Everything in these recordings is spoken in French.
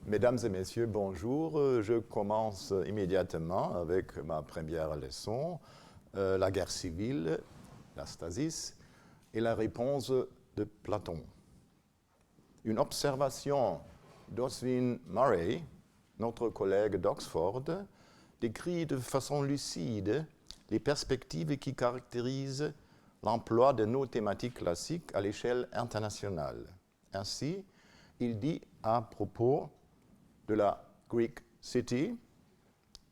Mesdames et messieurs, bonjour. Je commence immédiatement avec ma première leçon, la guerre civile, la stasis, et la réponse de Platon. Une observation d'Oswin Murray, notre collègue d'Oxford, décrit de façon lucide les perspectives qui caractérisent l'emploi de nos thématiques classiques à l'échelle internationale. Ainsi, il dit à propos de la Greek city,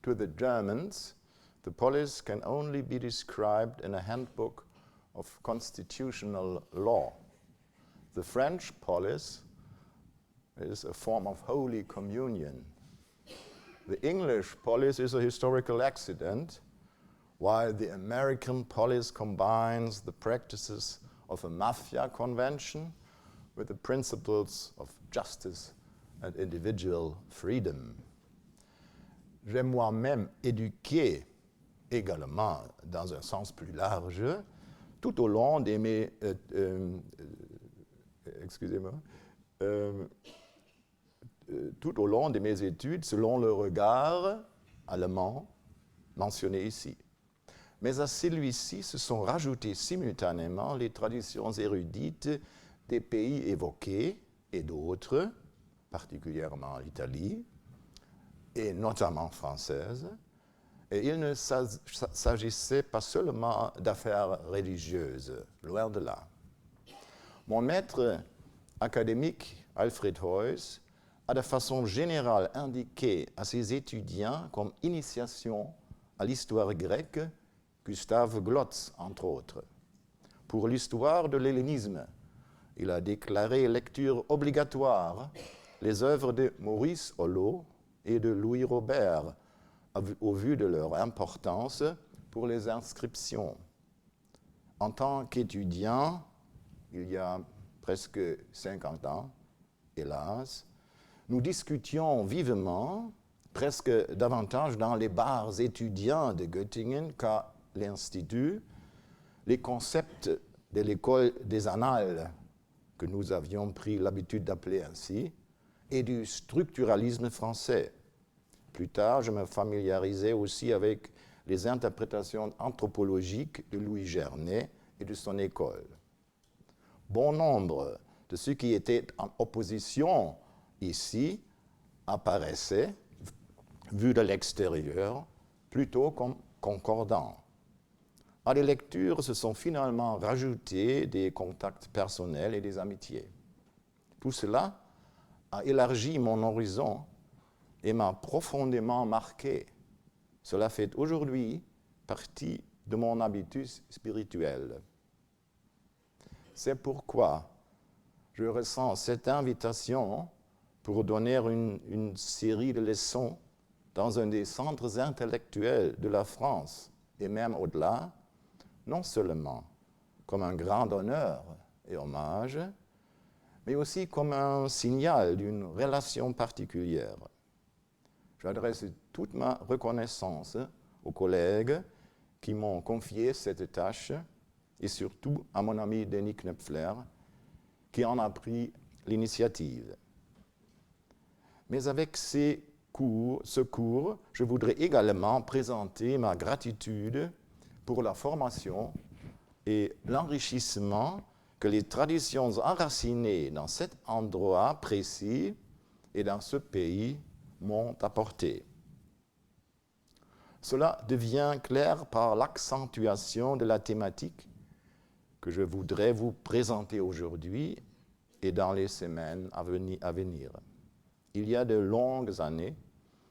to the Germans, the polis can only be described in a handbook of constitutional law. The French polis is a form of holy communion. The English polis is a historical accident, while the American polis combines the practices of a mafia convention with the principles of justice and individual freedom. J'ai moi-même éduqué également, dans un sens plus large, tout au long de mes tout au long de mes études selon le regard allemand mentionné ici. Mais à celui-ci se sont rajoutées simultanément les traditions érudites des pays évoqués et d'autres, particulièrement l'Italie, et notamment française. Et il ne s'agissait pas seulement d'affaires religieuses, loin de là. Mon maître académique, Alfred Heuss, a de façon générale indiqué à ses étudiants comme initiation à l'histoire grecque Gustave Glotz, entre autres. Pour l'histoire de l'hellénisme, il a déclaré lecture obligatoire les œuvres de Maurice Holleaux et de Louis Robert, au vu de leur importance pour les inscriptions. En tant qu'étudiant, il y a presque 50 ans, hélas, nous discutions vivement, presque davantage dans les bars étudiants de Göttingen qu'à l'Institut, les concepts de l'école des annales, que nous avions pris l'habitude d'appeler ainsi, et du structuralisme français. Plus tard, je me familiarisais aussi avec les interprétations anthropologiques de Louis Gernet et de son école. Bon nombre de ceux qui étaient en opposition ici apparaissaient, vus de l'extérieur, plutôt comme concordants. À des lectures se sont finalement rajoutés des contacts personnels et des amitiés. Tout cela a élargi mon horizon et m'a profondément marqué. Cela fait aujourd'hui partie de mon habitus spirituel. C'est pourquoi je ressens cette invitation pour donner une série de leçons dans un des centres intellectuels de la France et même au-delà, non seulement comme un grand honneur et hommage, mais aussi comme un signal d'une relation particulière. J'adresse toute ma reconnaissance aux collègues qui m'ont confié cette tâche et surtout à mon ami Denis Knöpfler qui en a pris l'initiative. Mais avec ce cours, je voudrais également présenter ma gratitude pour la formation et l'enrichissement que les traditions enracinées dans cet endroit précis et dans ce pays m'ont apporté. Cela devient clair par l'accentuation de la thématique que je voudrais vous présenter aujourd'hui et dans les semaines à venir. Il y a de longues années,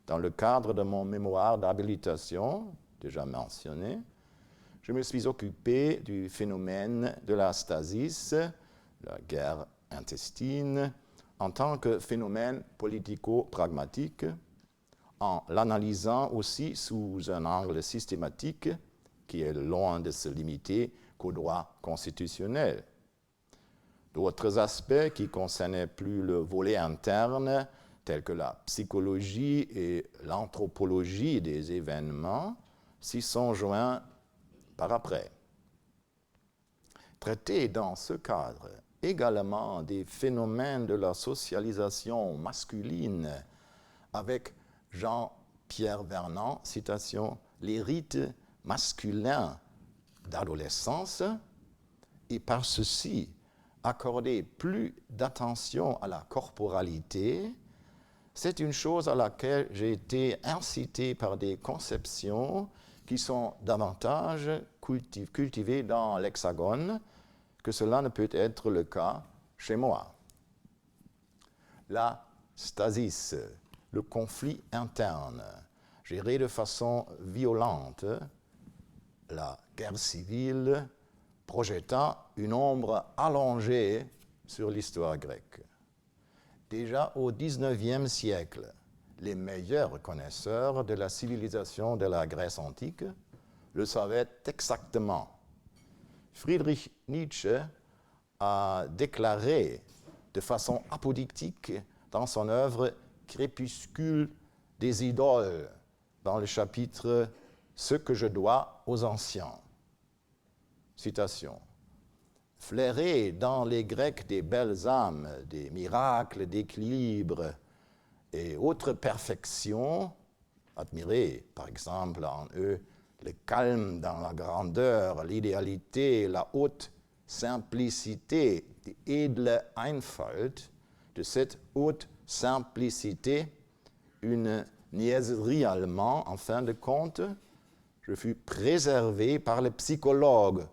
dans le cadre de mon mémoire d'habilitation, déjà mentionné, je me suis occupé du phénomène de la stasis, la guerre intestine, en tant que phénomène politico-pragmatique, en l'analysant aussi sous un angle systématique qui est loin de se limiter qu'au droit constitutionnel. D'autres aspects qui concernaient plus le volet interne, tels que la psychologie et l'anthropologie des événements, s'y sont joints par après. Traiter dans ce cadre également des phénomènes de la socialisation masculine avec Jean-Pierre Vernant, citation, « les rites masculins d'adolescence et par ceci accorder plus d'attention à la corporalité, c'est une chose à laquelle j'ai été incité par des conceptions qui sont davantage cultivées dans l'Hexagone que cela ne peut être le cas chez moi. » La stasis, le conflit interne, géré de façon violente, la guerre civile, projetant une ombre allongée sur l'histoire grecque. Déjà au XIXe siècle, les meilleurs connaisseurs de la civilisation de la Grèce antique le savaient exactement. Friedrich Nietzsche a déclaré de façon apodictique dans son œuvre « Crépuscule des idoles » dans le chapitre « Ce que je dois aux anciens ». Citation. « Flairer dans les Grecs des belles âmes, des miracles d'équilibre et autres perfections, admirer par exemple en eux le calme dans la grandeur, l'idéalité, la haute simplicité, die edle Einfalt, de cette haute simplicité, une niaiserie allemande, en fin de compte, je fus préservé par les psychologues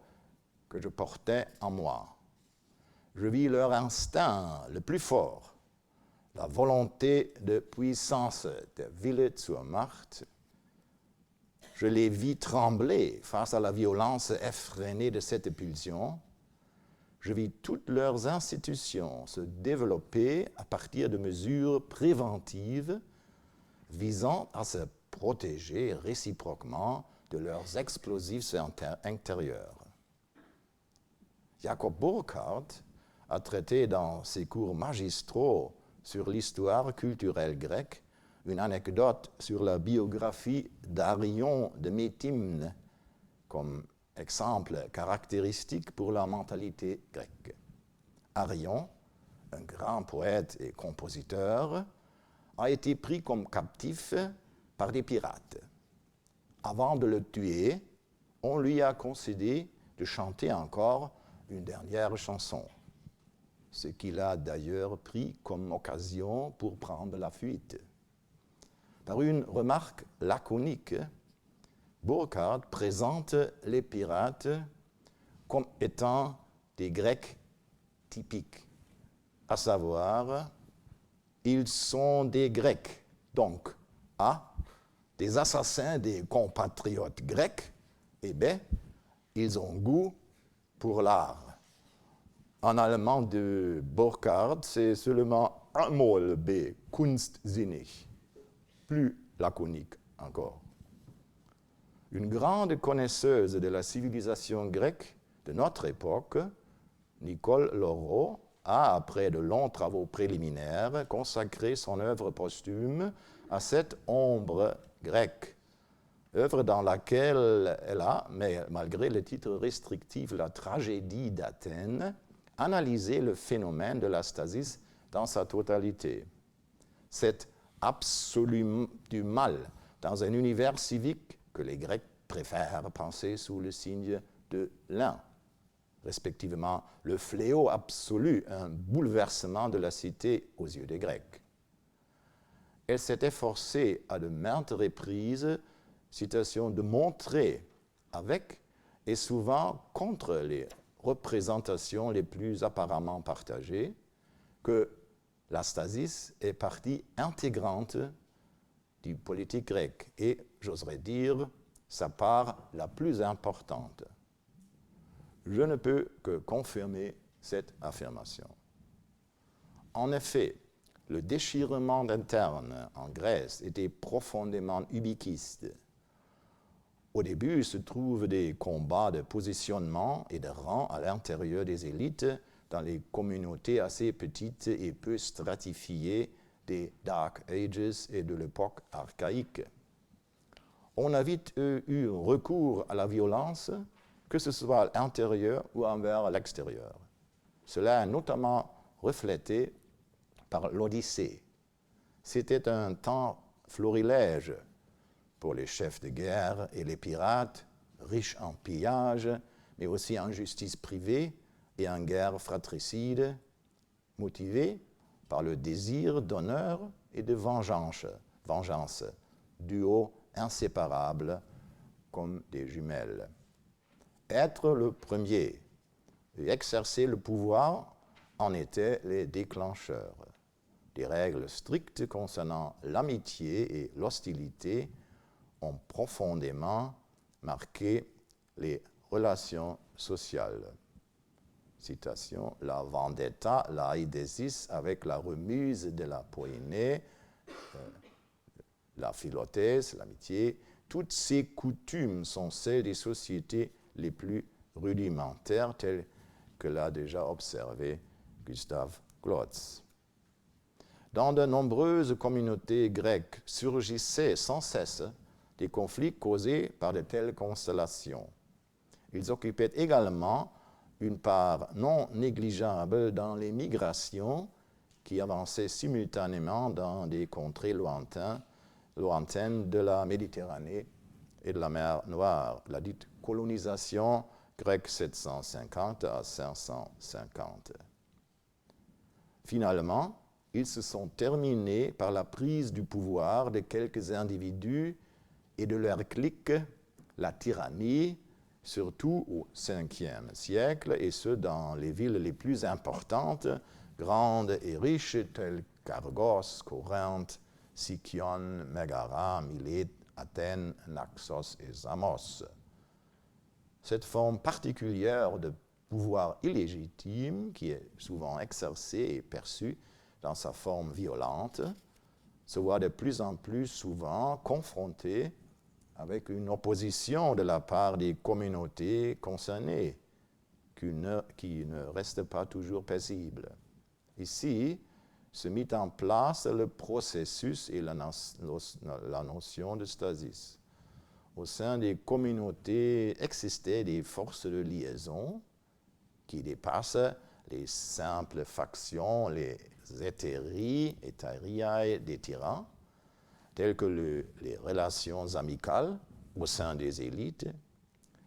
que je portais en moi. Je vis leur instinct le plus fort, la volonté de puissance, der Wille zur Macht. Je les vis trembler face à la violence effrénée de cette pulsion. Je vis toutes leurs institutions se développer à partir de mesures préventives visant à se protéger réciproquement de leurs explosifs intérieurs. Jacob Burckhardt a traité dans ses cours magistraux sur l'histoire culturelle grecque une anecdote sur la biographie d'Arion de Métymne comme exemple caractéristique pour la mentalité grecque. Arion, un grand poète et compositeur, a été pris comme captif par des pirates. Avant de le tuer, on lui a concédé de chanter encore une dernière chanson, ce qu'il a d'ailleurs pris comme occasion pour prendre la fuite. Par une remarque laconique, Burckhardt présente les pirates comme étant des Grecs typiques, à savoir, ils sont des Grecs, donc A, des assassins des compatriotes grecs, et B, ils ont goût pour l'art. En allemand de Burckhardt, c'est seulement einmal B, kunstsinnig, plus laconique encore. Une grande connaisseuse de la civilisation grecque de notre époque, Nicole Laureau, a, après de longs travaux préliminaires, consacré son œuvre posthume à cette ombre grecque, œuvre dans laquelle elle a, mais malgré le titre restrictif « La tragédie d'Athènes », analysé le phénomène de la stasis dans sa totalité. Cet absolu du mal dans un univers civique que les Grecs préfèrent penser sous le signe de l'un, respectivement le fléau absolu, un bouleversement de la cité aux yeux des Grecs. Elle s'est efforcée à de maintes reprises, citation, de montrer avec et souvent contre les représentations les plus apparemment partagées que la stasis est partie intégrante du politique grec et, j'oserais dire, sa part la plus importante. Je ne peux que confirmer cette affirmation. En effet, le déchirement interne en Grèce était profondément ubiquiste. Au début se trouvent des combats de positionnement et de rang à l'intérieur des élites dans les communautés assez petites et peu stratifiées des Dark Ages et de l'époque archaïque. On a vite eu recours à la violence, que ce soit à l'intérieur ou envers l'extérieur. Cela est notamment reflété par l'Odyssée, C'était un temps florilège pour les chefs de guerre et les pirates, riches en pillages, mais aussi en justice privée et en guerre fratricide, motivés par le désir d'honneur et de vengeance, duo inséparable comme des jumelles. Être le premier et exercer le pouvoir en étaient les déclencheurs. Des règles strictes concernant l'amitié et l'hostilité ont profondément marqué les relations sociales. Citation, la vendetta, la eidesis avec la remise de la poignée, la philothèse, l'amitié, toutes ces coutumes sont celles des sociétés les plus rudimentaires, telles que l'a déjà observé Gustave Klotz. Dans de nombreuses communautés grecques surgissaient sans cesse des conflits causés par de telles constellations. Ils occupaient également une part non négligeable dans les migrations qui avançaient simultanément dans des contrées lointaines de la Méditerranée et de la mer Noire, la dite colonisation grecque 750 à 550. Finalement, ils se sont terminés par la prise du pouvoir de quelques individus et de leur clique, la tyrannie, surtout au Ve siècle, et ce dans les villes les plus importantes, grandes et riches, telles qu'Argos, Corinthe, Sicyon, Mégara, Milet, Athènes, Naxos et Samos. Cette forme particulière de pouvoir illégitime, qui est souvent exercée et perçue dans sa forme violente, se voit de plus en plus souvent confrontée avec une opposition de la part des communautés concernées, qui ne reste pas toujours paisible. Ici, se mit en place le processus et la notion de stasis. Au sein des communautés existaient des forces de liaison qui dépassent les simples factions, les hétériae des tyrans, telles que les relations amicales au sein des élites,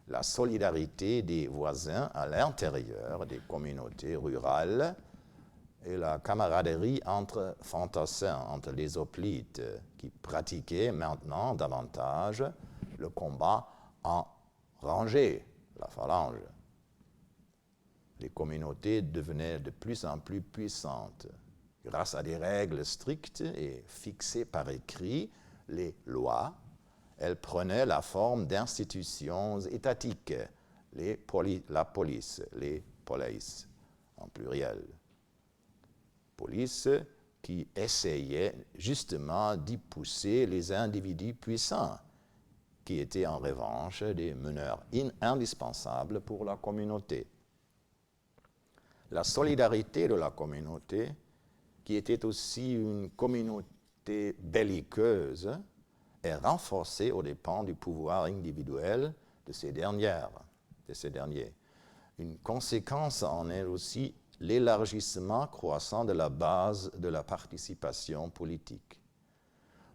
la solidarité des voisins à l'intérieur des communautés rurales et la camaraderie entre fantassins, entre les hoplites, qui pratiquaient maintenant davantage le combat en rangée, la phalange. Les communautés devenaient de plus en plus puissantes. Grâce à des règles strictes et fixées par écrit, les lois, elles prenaient la forme d'institutions étatiques, la police, les police en pluriel. Police qui essayait justement d'y pousser les individus puissants, qui étaient en revanche des meneurs indispensables pour la communauté. La solidarité de la communauté, qui était aussi une communauté belliqueuse, est renforcée aux dépens du pouvoir individuel de ces derniers. Une conséquence en est aussi l'élargissement croissant de la base de la participation politique.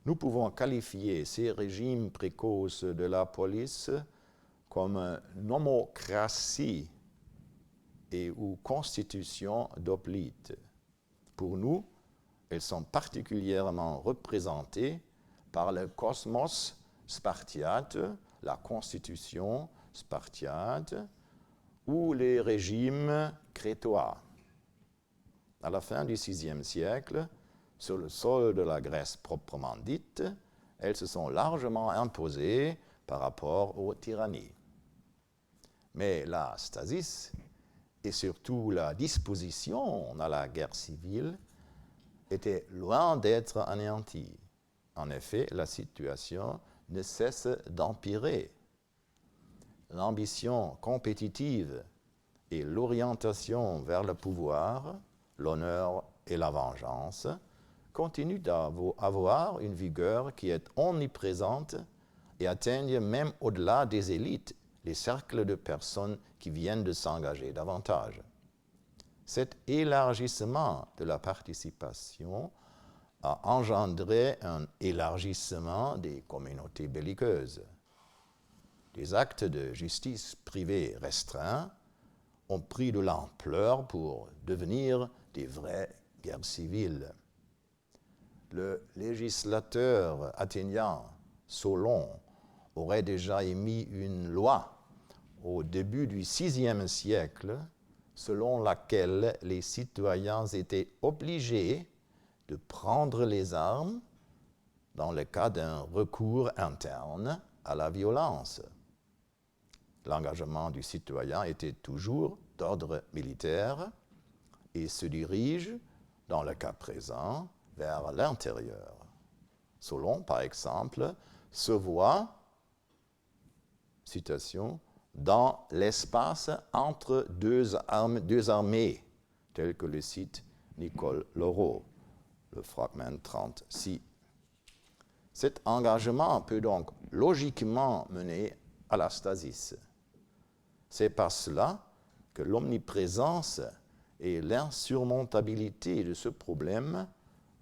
Nous pouvons qualifier ces régimes précoces de la police comme nomocratie ou constitution d'hoplite. Pour nous, elles sont particulièrement représentées par le cosmos spartiate, la constitution spartiate, ou les régimes crétois. À la fin du VIe siècle, sur le sol de la Grèce proprement dite, elles se sont largement imposées par rapport aux tyrannies. Mais la stasis, et surtout la disposition à la guerre civile, était loin d'être anéantie. En effet, la situation ne cesse d'empirer. L'ambition compétitive et l'orientation vers le pouvoir, l'honneur et la vengeance continuent d'avoir une vigueur qui est omniprésente et atteignent même au-delà des élites les cercles de personnes qui viennent de s'engager davantage. Cet élargissement de la participation a engendré un élargissement des communautés belliqueuses. Des actes de justice privée restreints ont pris de l'ampleur pour devenir des vraies guerres civiles. Le législateur athénien Solon aurait déjà émis une loi au début du VIe siècle selon laquelle les citoyens étaient obligés de prendre les armes dans le cas d'un recours interne à la violence. L'engagement du citoyen était toujours d'ordre militaire et se dirige, dans le cas présent, vers l'intérieur. Solon, par exemple, se voit, citation, dans l'espace entre deux armées, tel que le cite Nicole Leroux, le fragment 36. Cet engagement peut donc logiquement mener à la stasis. C'est par cela que l'omniprésence et l'insurmontabilité de ce problème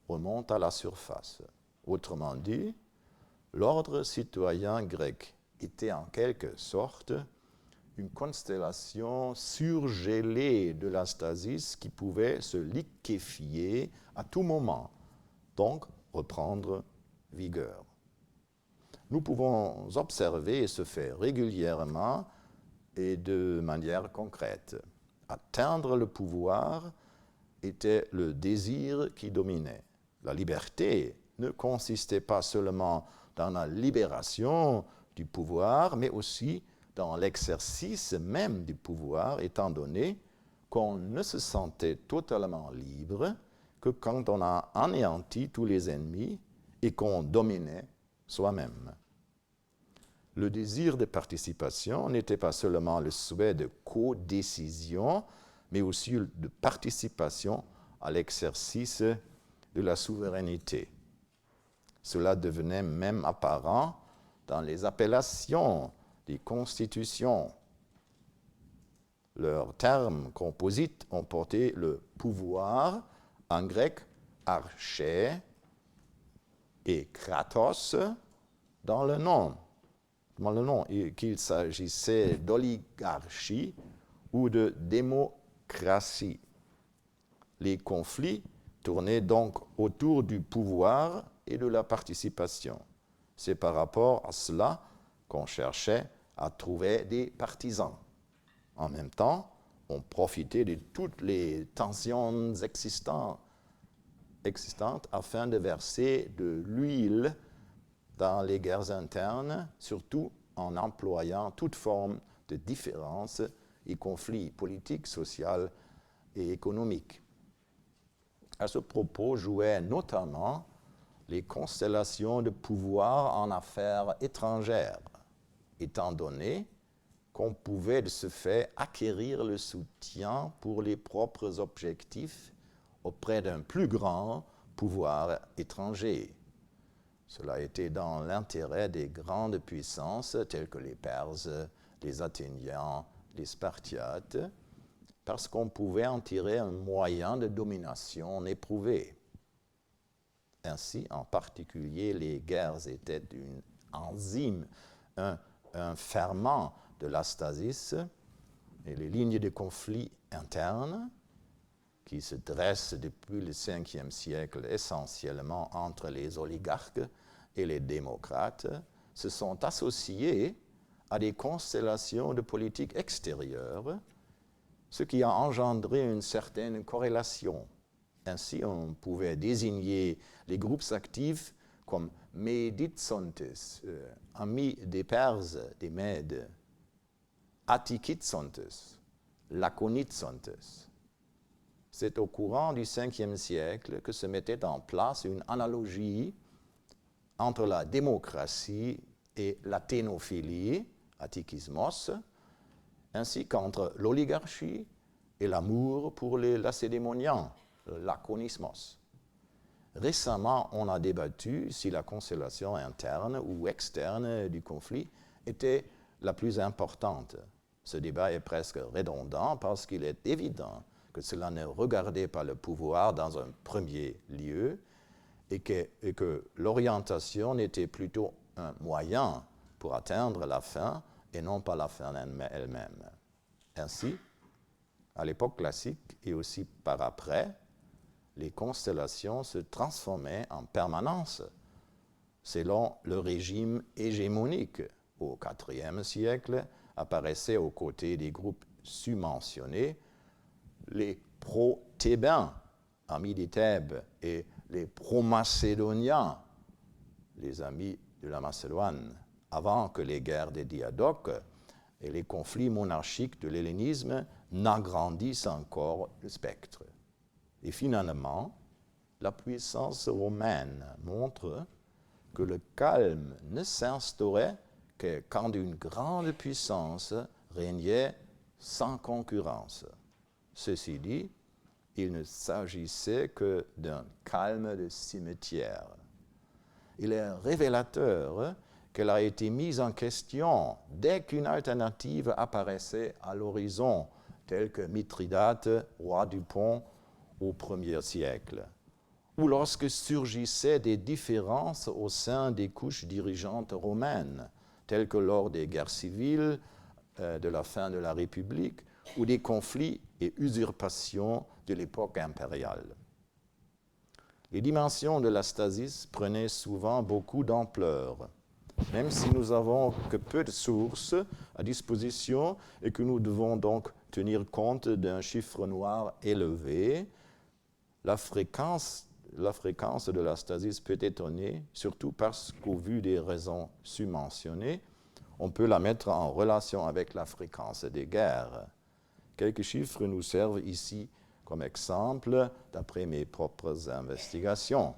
remontent à la surface. Autrement dit, l'ordre citoyen grec était en quelque sorte une constellation surgelée de la stasis qui pouvait se liquéfier à tout moment, donc reprendre vigueur. Nous pouvons observer ce fait régulièrement et de manière concrète. Atteindre le pouvoir était le désir qui dominait. La liberté ne consistait pas seulement dans la libération du pouvoir, mais aussi dans l'exercice même du pouvoir, étant donné qu'on ne se sentait totalement libre que quand on a anéanti tous les ennemis et qu'on dominait soi-même. Le désir de participation n'était pas seulement le souhait de codécision, mais aussi de participation à l'exercice de la souveraineté. Cela devenait même apparent dans les appellations des constitutions. Leurs termes composites ont porté le pouvoir, en grec arché, et kratos dans le nom. Qu'il s'agissait d'oligarchie ou de démocratie. Les conflits tournaient donc autour du pouvoir et de la participation. C'est par rapport à cela qu'on cherchait à trouver des partisans. En même temps, on profitait de toutes les tensions existantes afin de verser de l'huile dans les guerres internes, surtout en employant toute forme de différences et conflits politiques, sociaux et économiques. À ce propos jouaient notamment les constellations de pouvoir en affaires étrangères, étant donné qu'on pouvait de ce fait acquérir le soutien pour les propres objectifs auprès d'un plus grand pouvoir étranger. Cela était dans l'intérêt des grandes puissances telles que les Perses, les Athéniens, les Spartiates, parce qu'on pouvait en tirer un moyen de domination éprouvé. Ainsi, en particulier, les guerres étaient une enzyme, un ferment de la stasis, et les lignes de conflit internes qui se dressent depuis le Ve siècle essentiellement entre les oligarques et les démocrates se sont associées à des constellations de politique extérieure, ce qui a engendré une certaine corrélation. Ainsi, on pouvait désigner les groupes actifs comme Méditsontes, amis des Perses, des Mèdes, Attikitsontes, Laconitsontes. C'est au courant du Ve siècle que se mettait en place une analogie entre la démocratie et l'athénophilie, attikismos, ainsi qu'entre l'oligarchie et l'amour pour les lacédémoniens, le laconismos. Récemment, on a débattu si la constellation interne ou externe du conflit était la plus importante. Ce débat est presque redondant parce qu'il est évident que cela ne regardait pas le pouvoir dans un premier lieu, et que l'orientation était plutôt un moyen pour atteindre la fin et non pas la fin elle-même. Ainsi, à l'époque classique et aussi par après, les constellations se transformaient en permanence selon le régime hégémonique. Au IVe siècle, apparaissaient aux côtés des groupes submentionnés les pro-thébains, amis des Thèbes, et les pro-macédoniens, les amis de la Macédoine, avant que les guerres des Diadoques et les conflits monarchiques de l'hellénisme n'agrandissent encore le spectre. Et finalement, la puissance romaine montre que le calme ne s'instaurait que quand une grande puissance régnait sans concurrence. Ceci dit, il ne s'agissait que d'un calme de cimetière. Il est révélateur qu'elle a été mise en question dès qu'une alternative apparaissait à l'horizon, telle que Mithridate, roi du Pont, au Ier siècle, ou lorsque surgissaient des différences au sein des couches dirigeantes romaines, telles que lors des guerres civiles de la fin de la République, ou des conflits et usurpations de l'époque impériale. Les dimensions de la stasis prenaient souvent beaucoup d'ampleur, même si nous n'avons que peu de sources à disposition et que nous devons donc tenir compte d'un chiffre noir élevé. La fréquence de la stasis peut étonner, surtout parce qu'au vu des raisons submentionnées, on peut la mettre en relation avec la fréquence des guerres. Quelques chiffres nous servent ici comme exemple d'après mes propres investigations.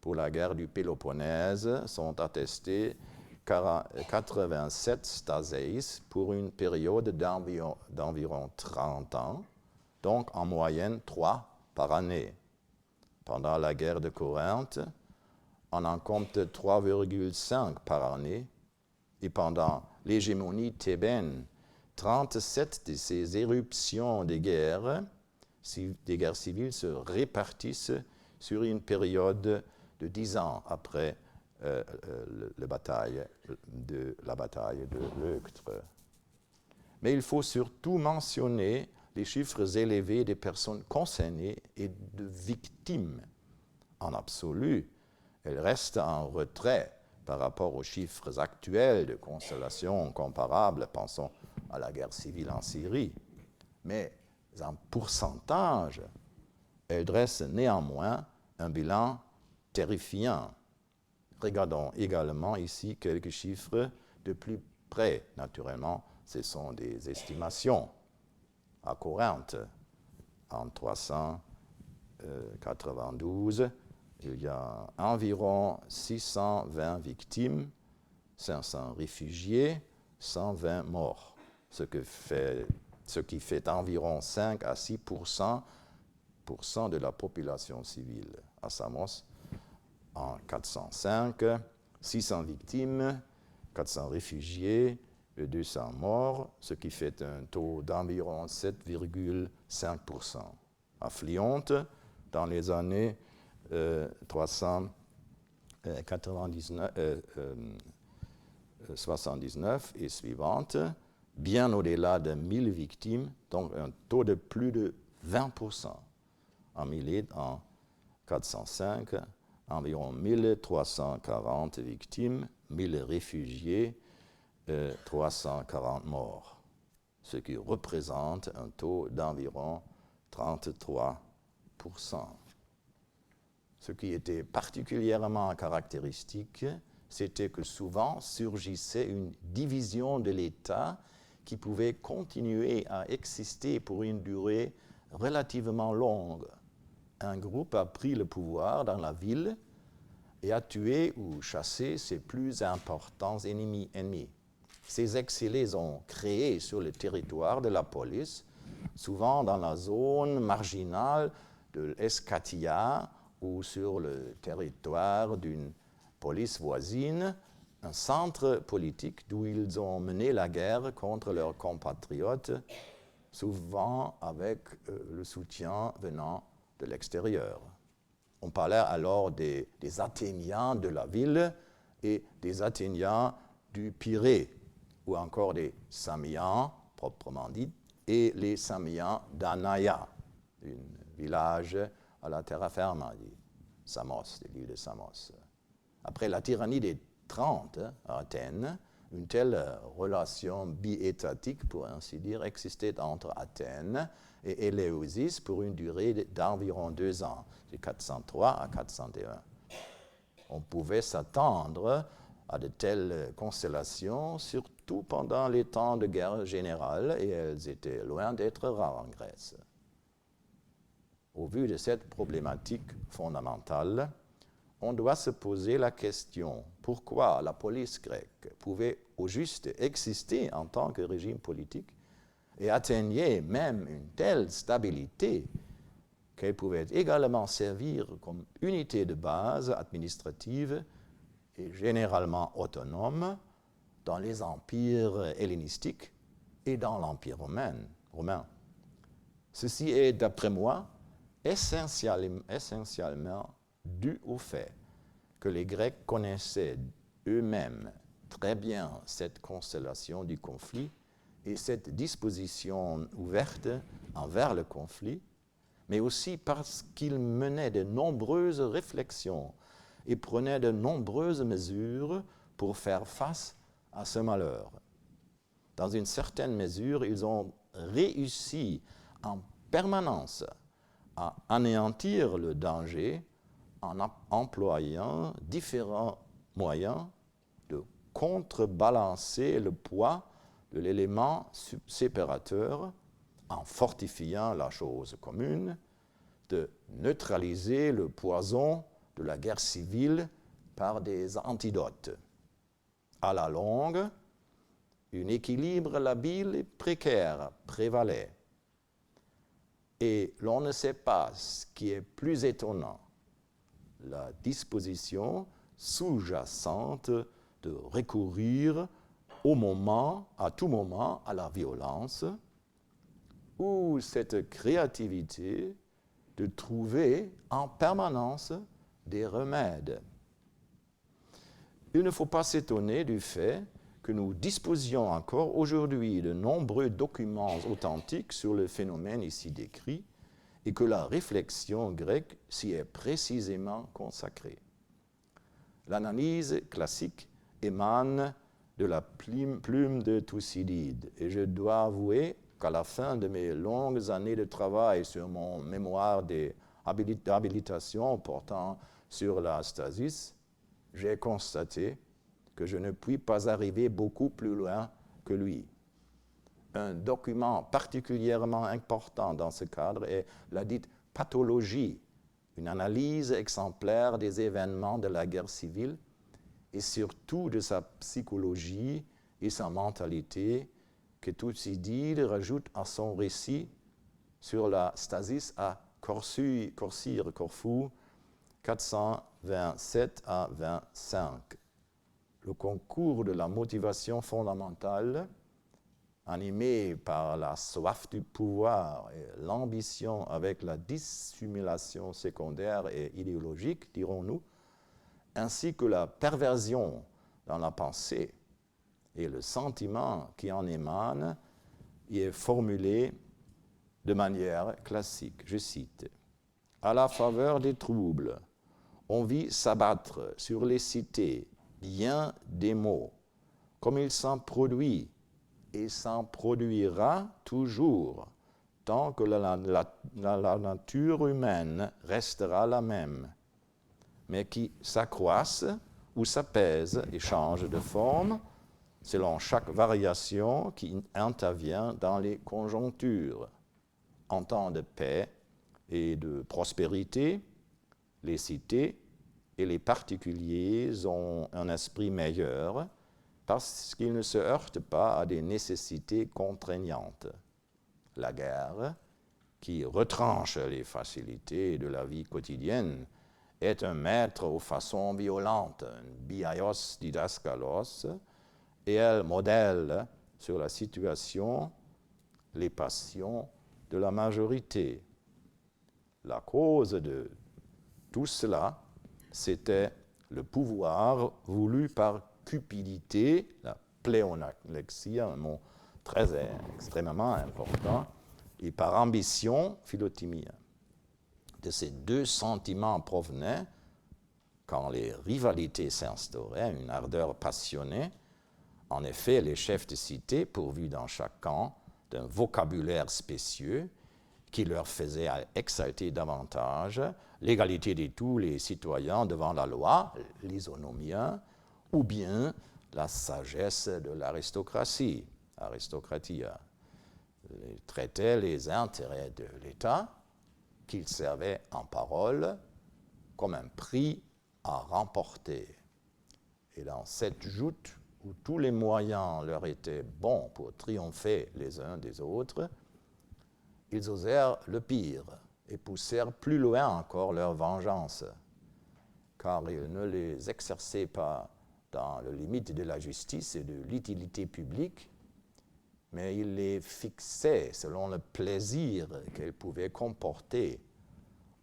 Pour la guerre du Péloponnèse sont attestés 87 staseis pour une période d'environ 30 ans, donc en moyenne 3 par année. Pendant la guerre de Corinthe, on en compte 3,5 par année, et pendant l'hégémonie thébaine, 37 de ces éruptions des guerres civiles se répartissent sur une période de 10 ans après la bataille de Leuctre. Mais il faut surtout mentionner les chiffres élevés des personnes concernées et de victimes. En absolu, elles restent en retrait par rapport aux chiffres actuels de constellations comparables, pensons à la guerre civile en Syrie. Mais en pourcentage, elles dressent néanmoins un bilan terrifiant. Regardons également ici quelques chiffres de plus près. Naturellement, ce sont des estimations. À Corinthe, en 392, il y a environ 620 victimes, 500 réfugiés, 120 morts, ce qui fait environ 5 à 6% de la population civile. À Samos, en 405, 600 victimes, 400 réfugiés, 200 morts, ce qui fait un taux d'environ 7,5%. À Fliante, dans les années 379 et suivantes, bien au-delà de 1000 victimes, donc un taux de plus de 20%. En Milite, en 405, environ 1340 victimes, 1000 réfugiés, 340 morts, ce qui représente un taux d'environ 33%. Ce qui était particulièrement caractéristique, c'était que souvent surgissait une division de l'État qui pouvait continuer à exister pour une durée relativement longue. Un groupe a pris le pouvoir dans la ville et a tué ou chassé ses plus importants ennemis. Ces exilés ont créé sur le territoire de la police, souvent dans la zone marginale de l'Escatia ou sur le territoire d'une police voisine, un centre politique d'où ils ont mené la guerre contre leurs compatriotes, souvent avec le soutien venant de l'extérieur. On parlait alors des Athéniens de la ville et des Athéniens du Pirée, ou encore des Samiens, proprement dit, et les Samiens d'Anaia, un village à la terre-ferme, dit Samos, de l'île de Samos. Après la tyrannie des 30 à Athènes, une telle relation biétatique, pour ainsi dire, existait entre Athènes et Éleusis pour une durée d'environ 2 ans, de 403 à 401. On pouvait s'attendre à de telles constellations, surtout pendant les temps de guerre générale, et elles étaient loin d'être rares en Grèce. Au vu de cette problématique fondamentale, on doit se poser la question pourquoi la police grecque pouvait au juste exister en tant que régime politique et atteignait même une telle stabilité qu'elle pouvait également servir comme unité de base administrative et généralement autonome dans les empires hellénistiques et dans l'Empire romain. Ceci est, d'après moi, essentiellement dû au fait que les Grecs connaissaient eux-mêmes très bien cette constellation du conflit et cette disposition ouverte envers le conflit, mais aussi parce qu'ils menaient de nombreuses réflexions et prenaient de nombreuses mesures pour faire face à ce malheur. Dans une certaine mesure, ils ont réussi en permanence à anéantir le danger en employant différents moyens de contrebalancer le poids de l'élément séparateur en fortifiant la chose commune, de neutraliser le poison de la guerre civile par des antidotes. À la longue, un équilibre labile et précaire prévalait. Et l'on ne sait pas ce qui est plus étonnant, la disposition sous-jacente de recourir à tout moment, à la violence, ou cette créativité de trouver en permanence des remèdes. Il ne faut pas s'étonner du fait que nous disposions encore aujourd'hui de nombreux documents authentiques sur le phénomène ici décrit et que la réflexion grecque s'y est précisément consacrée. L'analyse classique émane de la plume de Thucydide et je dois avouer qu'à la fin de mes longues années de travail sur mon mémoire d'habilitation portant sur la stasis, j'ai constaté que je ne puis pas arriver beaucoup plus loin que lui. Un document particulièrement important dans ce cadre est la dite pathologie, une analyse exemplaire des événements de la guerre civile et surtout de sa psychologie et sa mentalité que Thucydide rajoute à son récit sur la stasis à Corfou, 427 à 25. Le concours de la motivation fondamentale, animé par la soif du pouvoir et l'ambition avec la dissimulation secondaire et idéologique, dirons-nous, ainsi que la perversion dans la pensée et le sentiment qui en émane, y est formulé de manière classique. Je cite : « À la faveur des troubles, on vit s'abattre sur les cités bien des maux, comme il s'en produit et s'en produira toujours, tant que la nature humaine restera la même, mais qui s'accroissent ou s'apaisent et changent de forme selon chaque variation qui intervient dans les conjonctures. En temps de paix et de prospérité, les cités et les particuliers ont un esprit meilleur parce qu'ils ne se heurtent pas à des nécessités contraignantes. La guerre, qui retranche les facilités de la vie quotidienne, est un maître aux façons violentes, un biaios didaskalos, et elle modèle sur la situation les passions de la majorité. La cause de Tout cela, c'était le pouvoir voulu par cupidité, la pléonexie, un mot extrêmement important, et par ambition, philotimie. De ces deux sentiments provenaient, quand les rivalités s'instauraient, une ardeur passionnée. En effet, les chefs de cité, pourvus dans chaque camp d'un vocabulaire spécieux, qui leur faisait exalter davantage l'égalité de tous les citoyens devant la loi, l'isonomia, ou bien la sagesse de l'aristocratie, aristocratia. Ils traitaient les intérêts de l'État, qu'ils servaient en parole, comme un prix à remporter. Et dans cette joute où tous les moyens leur étaient bons pour triompher les uns des autres, ils osèrent le pire et poussèrent plus loin encore leur vengeance, car ils ne les exerçaient pas dans les limites de la justice et de l'utilité publique, mais ils les fixaient selon le plaisir qu'elles pouvaient comporter,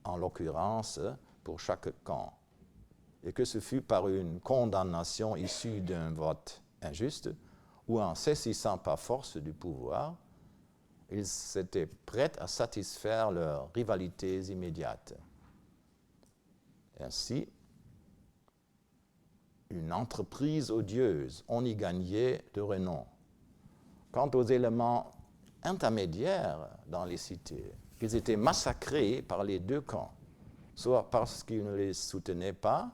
en l'occurrence pour chaque camp, et que ce fût par une condamnation issue d'un vote injuste ou en saisissant par force du pouvoir, ils étaient prêts à satisfaire leurs rivalités immédiates. Ainsi, une entreprise odieuse, on y gagnait de renom. Quant aux éléments intermédiaires dans les cités, ils étaient massacrés par les deux camps, soit parce qu'ils ne les soutenaient pas,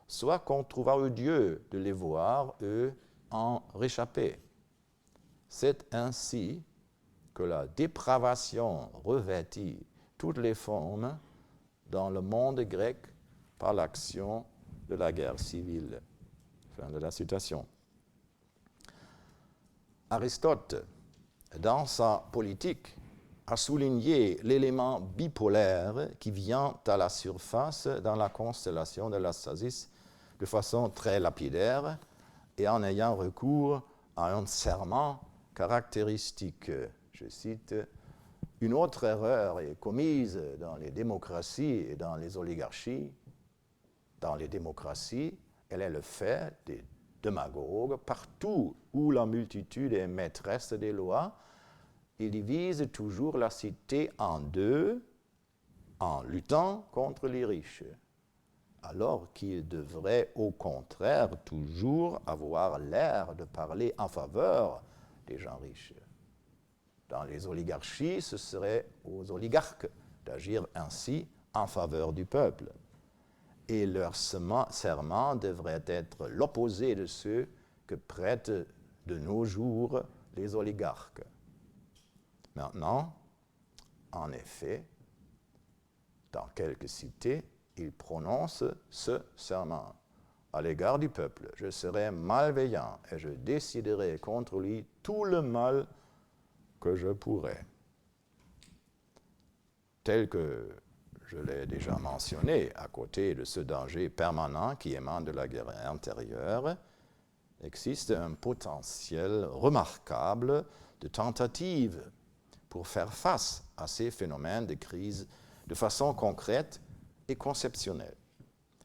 soit qu'on trouva odieux de les voir, eux, en réchapper. C'est ainsi que la dépravation revêtit toutes les formes dans le monde grec par l'action de la guerre civile. Fin de la citation. Aristote, dans sa politique, a souligné l'élément bipolaire qui vient à la surface dans la constellation de l'Astasis de façon très lapidaire et en ayant recours à un serment caractéristique. Je cite, « Une autre erreur est commise dans les démocraties et dans les oligarchies. Dans les démocraties, elle est le fait des démagogues. Partout où la multitude est maîtresse des lois, ils divisent toujours la cité en deux en luttant contre les riches, alors qu'ils devraient au contraire toujours avoir l'air de parler en faveur des gens riches. Dans les oligarchies, ce serait aux oligarques d'agir ainsi en faveur du peuple. Et leur serment devrait être l'opposé de ceux que prêtent de nos jours les oligarques. Maintenant, en effet, dans quelques cités, ils prononcent ce serment. À l'égard du peuple, je serai malveillant et je déciderai contre lui tout le mal que je pourrai. Tel que je l'ai déjà mentionné, à côté de ce danger permanent qui émane de la guerre intérieure, existe un potentiel remarquable de tentatives pour faire face à ces phénomènes de crise de façon concrète et conceptuelle.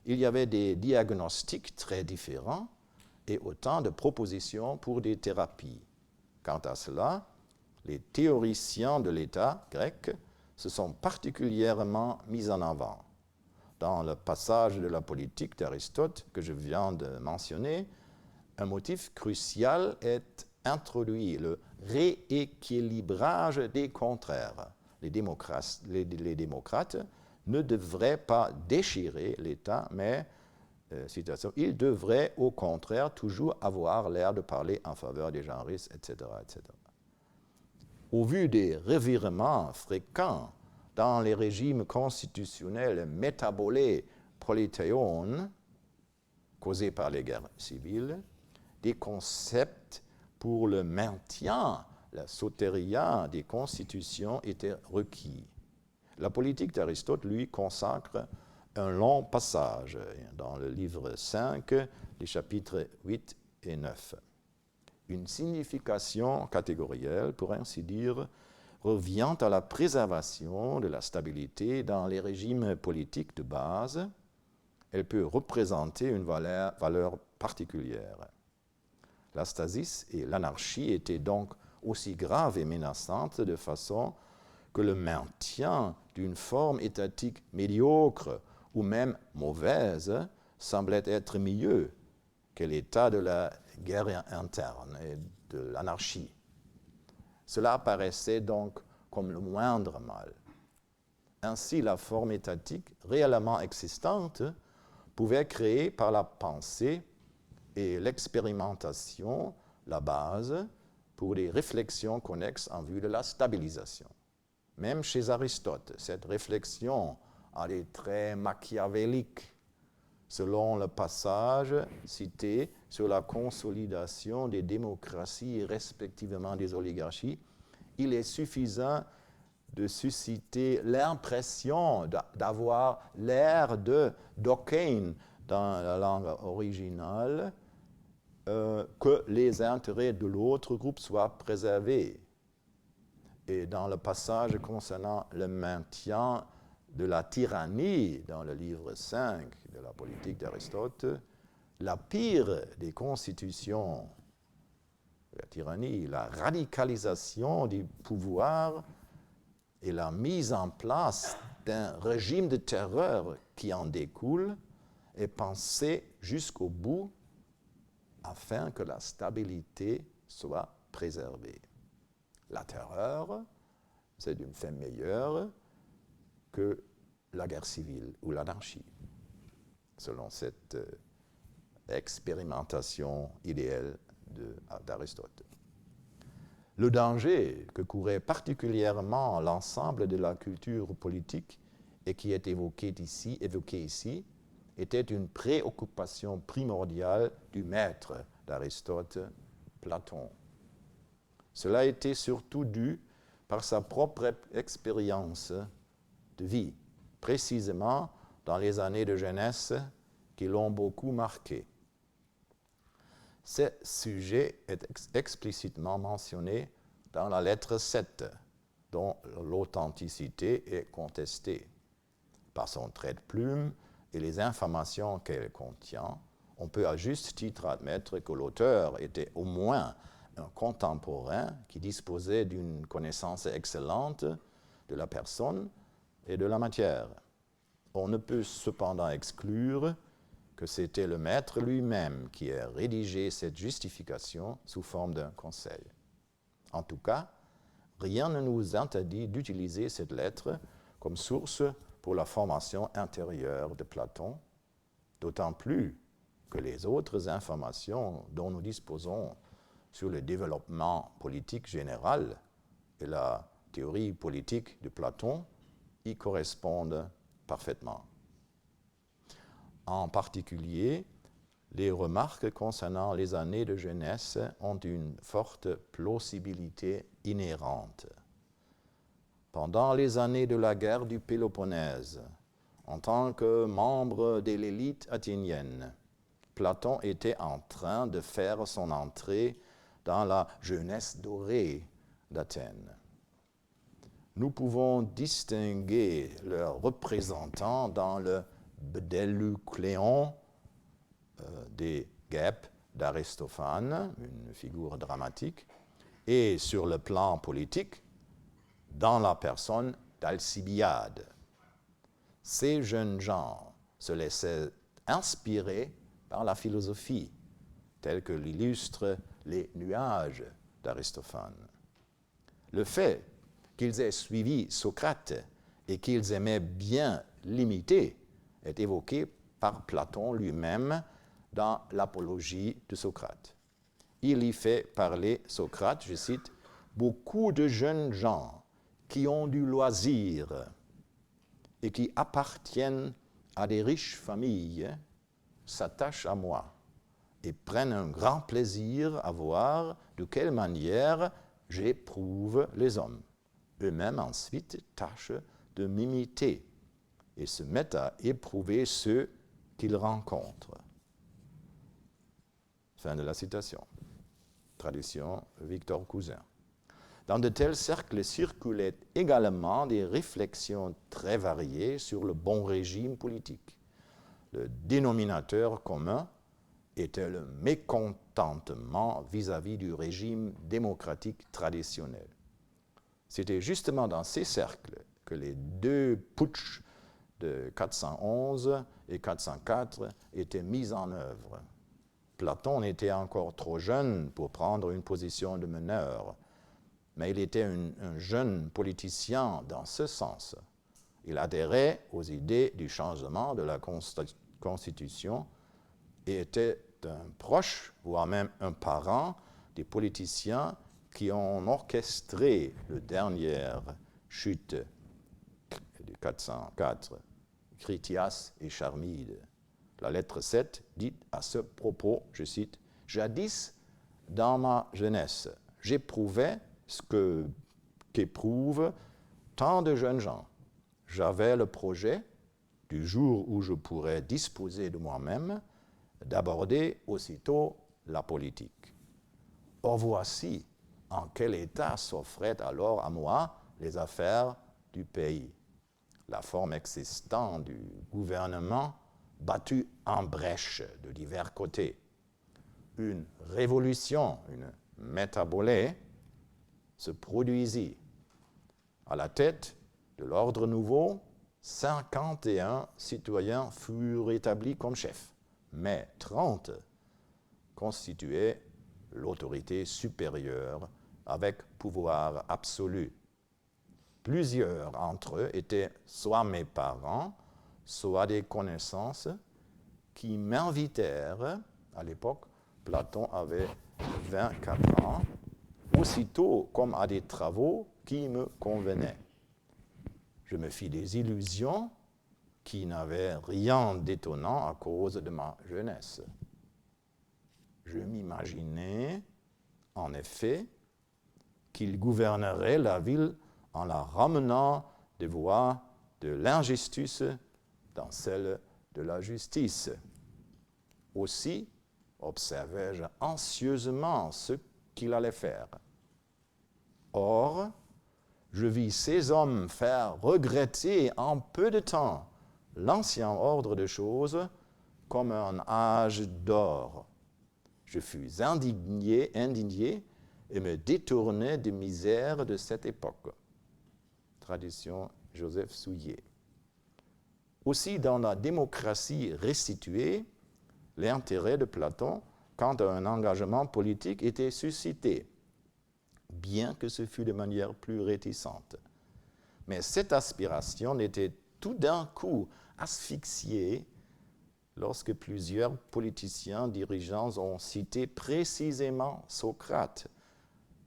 Il y avait des diagnostics très différents et autant de propositions pour des thérapies. Quant à cela, les théoriciens de l'État grec se sont particulièrement mis en avant. Dans le passage de la politique d'Aristote que je viens de mentionner, un motif crucial est introduit, le rééquilibrage des contraires. Les démocrates ne devraient pas déchirer l'État, mais, citation, ils devraient au contraire toujours avoir l'air de parler en faveur des gens riches, etc., etc. Au vu des revirements fréquents dans les régimes constitutionnels métabolés polythéon, causés par les guerres civiles, des concepts pour le maintien, la sotéria des constitutions étaient requis. La politique d'Aristote, lui, consacre un long passage dans le livre 5, les chapitres 8 et 9. Une signification catégorielle, pour ainsi dire, revient à la préservation de la stabilité dans les régimes politiques de base, elle peut représenter une valeur particulière. La stasis et l'anarchie étaient donc aussi graves et menaçantes de façon que le maintien d'une forme étatique médiocre ou même mauvaise semblait être mieux que l'état de la guerre interne et de l'anarchie. Cela apparaissait donc comme le moindre mal. Ainsi, la forme étatique réellement existante pouvait créer par la pensée et l'expérimentation la base pour des réflexions connexes en vue de la stabilisation. Même chez Aristote, cette réflexion a des traits machiavéliques. Selon le passage cité sur la consolidation des démocraties et respectivement des oligarchies, il est suffisant de susciter l'impression d'avoir l'air de Durkheim dans la langue originale, que les intérêts de l'autre groupe soient préservés. Et dans le passage concernant le maintien de la tyrannie dans le livre 5 de la politique d'Aristote, la pire des constitutions, la tyrannie, la radicalisation du pouvoir et la mise en place d'un régime de terreur qui en découle est pensée jusqu'au bout afin que la stabilité soit préservée. La terreur, c'est d'une fin meilleure que la guerre civile ou l'anarchie, selon cette expérimentation idéale d'Aristote. Le danger que courait particulièrement l'ensemble de la culture politique et qui est évoqué ici, était une préoccupation primordiale du maître d'Aristote, Platon. Cela était surtout dû par sa propre expérience de vie, précisément dans les années de jeunesse qui l'ont beaucoup marqué. Ce sujet est explicitement mentionné dans la lettre 7, dont l'authenticité est contestée. Par son trait de plume et les informations qu'elle contient, on peut à juste titre admettre que l'auteur était au moins un contemporain qui disposait d'une connaissance excellente de la personne et de la matière. On ne peut cependant exclure que c'était le maître lui-même qui a rédigé cette justification sous forme d'un conseil. En tout cas, rien ne nous interdit d'utiliser cette lettre comme source pour la formation intérieure de Platon, d'autant plus que les autres informations dont nous disposons sur le développement politique général et la théorie politique de Platon y correspondent parfaitement. En particulier, les remarques concernant les années de jeunesse ont une forte plausibilité inhérente. Pendant les années de la guerre du Péloponnèse, en tant que membre de l'élite athénienne, Platon était en train de faire son entrée dans la jeunesse dorée d'Athènes. Nous pouvons distinguer leurs représentants dans le Bdellucléon des Guêpes d'Aristophane, une figure dramatique, et sur le plan politique, dans la personne d'Alcibiade. Ces jeunes gens se laissaient inspirer par la philosophie, telle que l'illustrent les nuages d'Aristophane. Le fait qu'ils aient suivi Socrate et qu'ils aimaient bien l'imiter est évoqué par Platon lui-même dans l'Apologie de Socrate. Il y fait parler Socrate, je cite, « Beaucoup de jeunes gens qui ont du loisir et qui appartiennent à des riches familles s'attachent à moi et prennent un grand plaisir à voir de quelle manière j'éprouve les hommes. Eux-mêmes ensuite tâchent de m'imiter et se mettent à éprouver ceux qu'ils rencontrent. » Fin de la citation. Traduction Victor Cousin. Dans de tels cercles circulaient également des réflexions très variées sur le bon régime politique, le dénominateur commun était le mécontentement vis-à-vis du régime démocratique traditionnel. C'était justement dans ces cercles que les deux putschs de 411 et 404 étaient mis en œuvre. Platon était encore trop jeune pour prendre une position de meneur, mais il était un jeune politicien dans ce sens. Il adhérait aux idées du changement de la Constitution et était un proche, voire même un parent, des politiciens qui ont orchestré la dernière chute de 404, Critias et Charmide. La lettre 7 dit à ce propos, je cite, « Jadis, dans ma jeunesse, j'éprouvais ce qu'éprouvent tant de jeunes gens. J'avais le projet, du jour où je pourrais disposer de moi-même, d'aborder aussitôt la politique. Or voici en quel état s'offraient alors à moi les affaires du pays. La forme existante du gouvernement battue en brèche de divers côtés. Une révolution, une métabolée, se produisit. À la tête de l'ordre nouveau, 51 citoyens furent établis comme chefs, mais 30 constituaient l'autorité supérieure avec pouvoir absolu. Plusieurs d'entre eux étaient soit mes parents, soit des connaissances qui m'invitèrent, à l'époque, Platon avait 24 ans, aussitôt comme à des travaux qui me convenaient. Je me fis des illusions qui n'avaient rien d'étonnant à cause de ma jeunesse. Je m'imaginais, en effet, qu'il gouvernerait la ville en la ramenant des voies de l'injustice dans celle de la justice. Aussi, observai-je anxieusement ce qu'il allait faire. Or, je vis ces hommes faire regretter en peu de temps l'ancien ordre de choses comme un âge d'or. Je fus indigné et me détournai des misères de cette époque. Tradition Joseph Souillet. Aussi, dans la démocratie restituée, l'intérêt de Platon quant à un engagement politique était suscité, bien que ce fût de manière plus réticente. Mais cette aspiration était tout d'un coup asphyxiée lorsque plusieurs politiciens dirigeants ont cité précisément Socrate,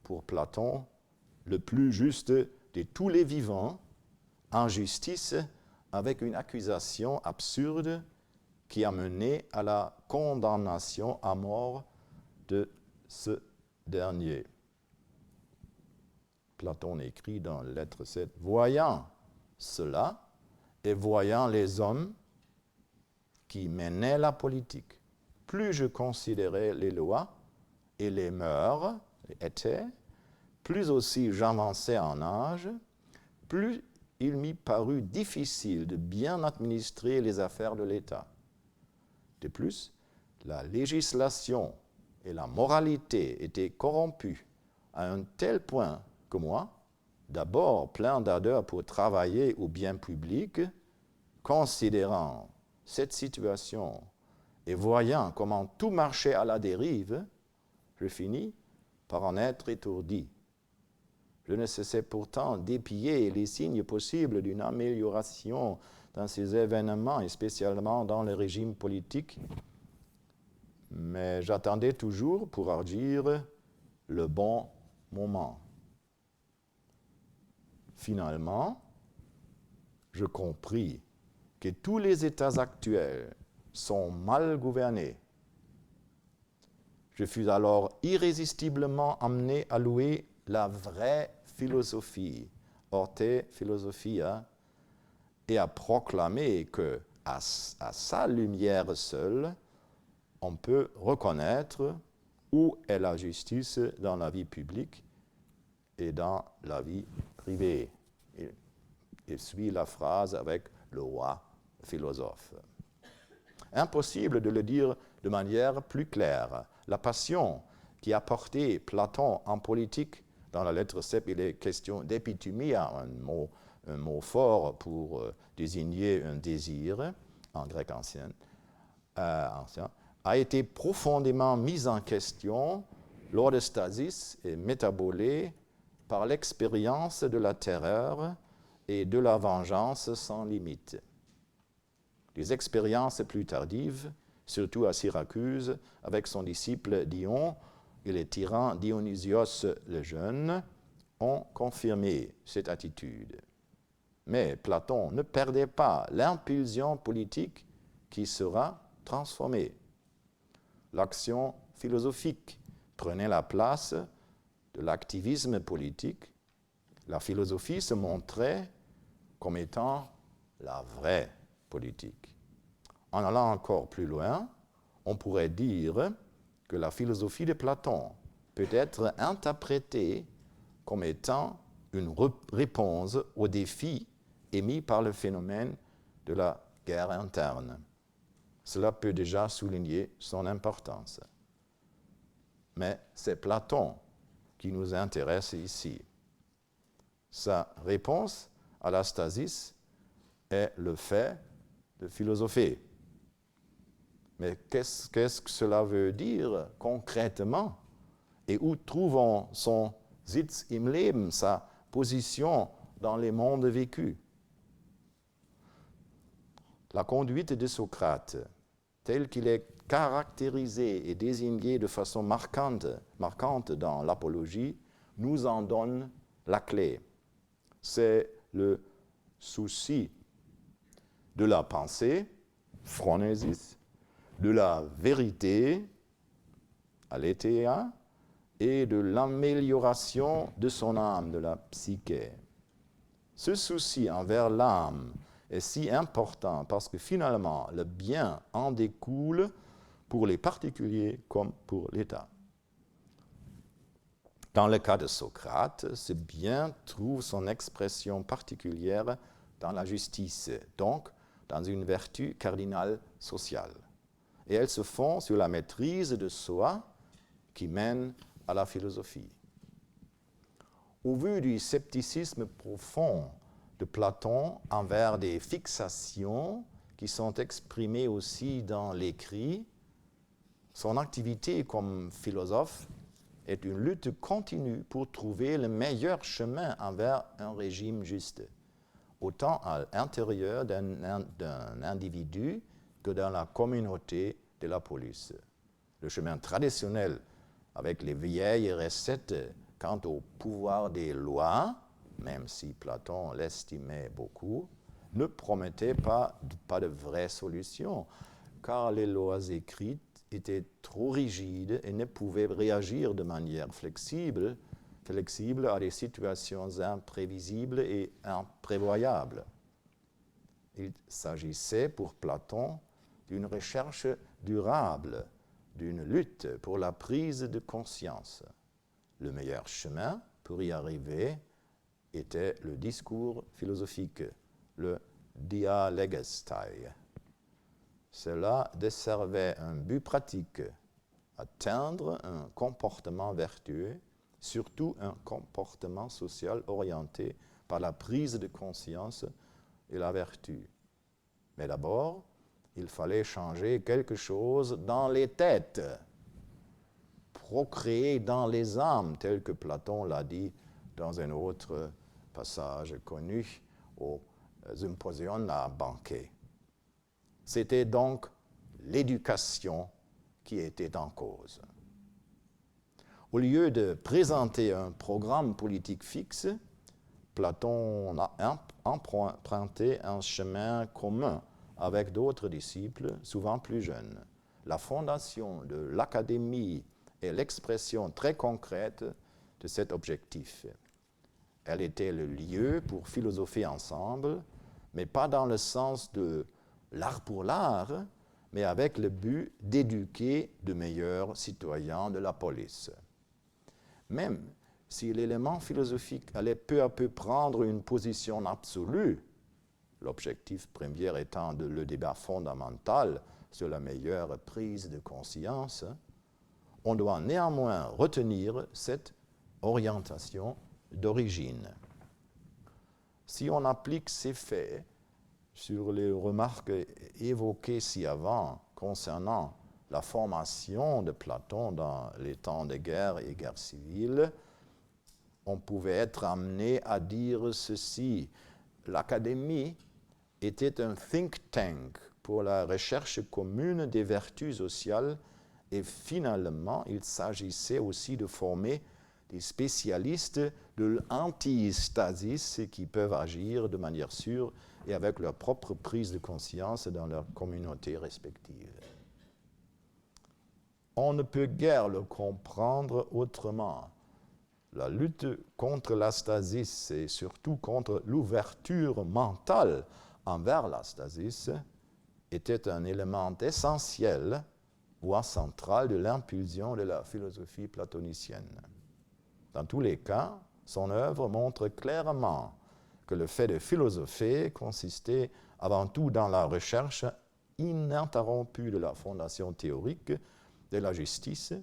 pour Platon, le plus juste de tous les vivants, en justice avec une accusation absurde qui a mené à la condamnation à mort de ce dernier. Platon écrit dans lettre 7, « Voyant cela et voyant les hommes qui menaient la politique, plus je considérais les lois et les mœurs étaient, plus aussi j'avançais en âge, plus il m'y parut difficile de bien administrer les affaires de l'État. De plus, la législation et la moralité étaient corrompues à un tel point que moi, d'abord plein d'ardeur pour travailler au bien public, considérant cette situation et voyant comment tout marchait à la dérive, je finis par en être étourdi. Je ne cessais pourtant d'épier les signes possibles d'une amélioration dans ces événements, et spécialement dans le régime politique, mais j'attendais toujours pour agir le bon moment. Finalement, je compris que tous les États actuels sont mal gouvernés. Je fus alors irrésistiblement amené à louer la vraie philosophie, orte philosophia, et à proclamer que, à sa lumière seule, on peut reconnaître où est la justice dans la vie publique et dans la vie privée. Il suit la phrase avec le roi philosophe. Impossible de le dire de manière plus claire. La passion qui a porté Platon en politique, dans la lettre 7, il est question d'épithumia, un mot fort pour désigner un désir en grec ancien, a été profondément mise en question lors de stasis et métabolée par l'expérience de la terreur et de la vengeance sans limite. Les expériences plus tardives, surtout à Syracuse, avec son disciple Dion et les tyrans Dionysios le Jeune, ont confirmé cette attitude. Mais Platon ne perdait pas l'impulsion politique qui sera transformée. L'action philosophique prenait la place de l'activisme politique. La philosophie se montrait comme étant la vraie politique. En allant encore plus loin, on pourrait dire que la philosophie de Platon peut être interprétée comme étant une réponse aux défis émis par le phénomène de la guerre interne. Cela peut déjà souligner son importance. Mais c'est Platon qui nous intéresse ici. Sa réponse à la stasis est le fait de philosopher. Mais qu'est-ce que cela veut dire concrètement? Et où trouvons son Sitz im Leben, sa position dans les mondes vécus? La conduite de Socrate, telle qu'il est caractérisée et désignée de façon marquante dans l'Apologie, nous en donne la clé. C'est le souci de la pensée, phronesis, de la vérité, aletheia, et de l'amélioration de son âme, de la psyché. Ce souci envers l'âme est si important parce que finalement, le bien en découle pour les particuliers comme pour l'État. Dans le cas de Socrate, ce bien trouve son expression particulière dans la justice, donc dans une vertu cardinale sociale. Et elles se font sur la maîtrise de soi qui mène à la philosophie. Au vu du scepticisme profond de Platon envers des fixations qui sont exprimées aussi dans l'écrit, son activité comme philosophe est une lutte continue pour trouver le meilleur chemin envers un régime juste, autant à l'intérieur d'un individu que dans la communauté de la police. Le chemin traditionnel avec les vieilles recettes quant au pouvoir des lois, même si Platon l'estimait beaucoup, ne promettait pas de vraie solution, car les lois écrites étaient trop rigides et ne pouvaient réagir de manière flexible à des situations imprévisibles et imprévoyables. Il s'agissait pour Platon d'une recherche durable, d'une lutte pour la prise de conscience. Le meilleur chemin pour y arriver était le discours philosophique, le dialegestai. Cela desservait un but pratique, atteindre un comportement vertueux, surtout un comportement social orienté par la prise de conscience et la vertu. Mais d'abord, il fallait changer quelque chose dans les têtes, procréer dans les âmes, tel que Platon l'a dit dans un autre passage connu au Symposion à Banquet. C'était donc l'éducation qui était en cause. Au lieu de présenter un programme politique fixe, Platon a emprunté un chemin commun avec d'autres disciples, souvent plus jeunes. La fondation de l'académie est l'expression très concrète de cet objectif. Elle était le lieu pour philosopher ensemble, mais pas dans le sens de l'art pour l'art, mais avec le but d'éduquer de meilleurs citoyens de la police. Même si l'élément philosophique allait peu à peu prendre une position absolue, l'objectif premier étant le débat fondamental sur la meilleure prise de conscience, on doit néanmoins retenir cette orientation d'origine. Si on applique ces faits sur les remarques évoquées ci-avant concernant la formation de Platon dans les temps de guerre et guerre civile, on pouvait être amené à dire ceci. L'Académie était un think tank pour la recherche commune des vertus sociales et finalement, il s'agissait aussi de former des spécialistes de l'antistasis qui peuvent agir de manière sûre et avec leur propre prise de conscience dans leur communauté respective. On ne peut guère le comprendre autrement. La lutte contre la stasis et surtout contre l'ouverture mentale envers la stasis était un élément essentiel, voire central, de l'impulsion de la philosophie platonicienne. Dans tous les cas, son œuvre montre clairement que le fait de philosopher consistait avant tout dans la recherche ininterrompue de la fondation théorique de la justice,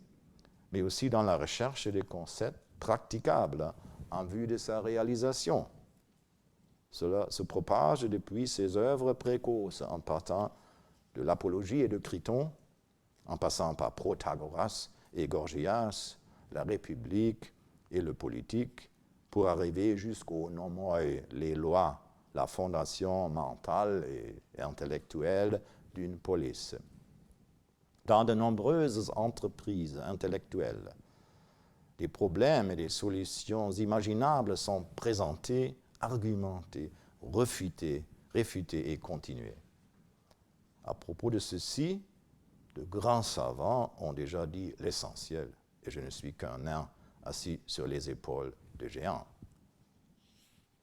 mais aussi dans la recherche des concepts praticables en vue de sa réalisation. Cela se propage depuis ses œuvres précoces, en partant de l'Apologie et de Criton, en passant par Protagoras et Gorgias, la République et le politique, pour arriver jusqu'aux nomoi, les lois, la fondation mentale et intellectuelle d'une police. Dans de nombreuses entreprises intellectuelles, des problèmes et des solutions imaginables sont présentés, argumentés, réfutés et continués. À propos de ceci, de grands savants ont déjà dit l'essentiel, et je ne suis qu'un nain assis sur les épaules de géants.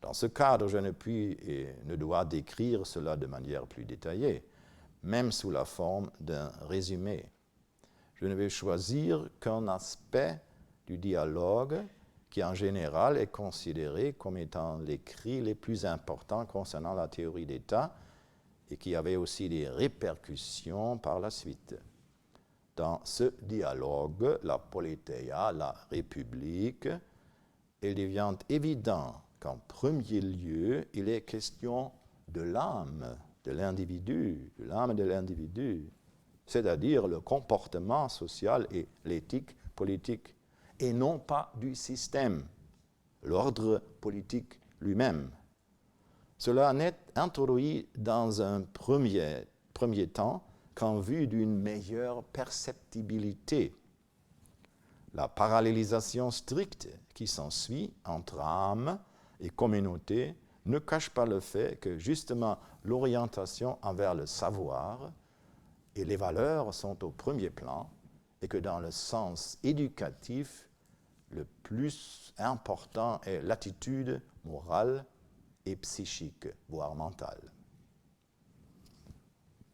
Dans ce cadre, je ne puis et ne dois décrire cela de manière plus détaillée, même sous la forme d'un résumé. Je ne vais choisir qu'un aspect du dialogue qui en général est considéré comme étant l'écrit les plus importants concernant la théorie d'État et qui avait aussi des répercussions par la suite. Dans ce dialogue, la politeia, la république, il devient évident qu'en premier lieu, il est question de l'âme de l'individu, c'est-à-dire le comportement social et l'éthique politique, et non pas du système, l'ordre politique lui-même. Cela n'est introduit dans un premier temps qu'en vue d'une meilleure perceptibilité. La parallélisation stricte qui s'ensuit entre âme et communauté ne cache pas le fait que justement l'orientation envers le savoir et les valeurs sont au premier plan et que dans le sens éducatif, le plus important est l'attitude morale et psychique, voire mentale.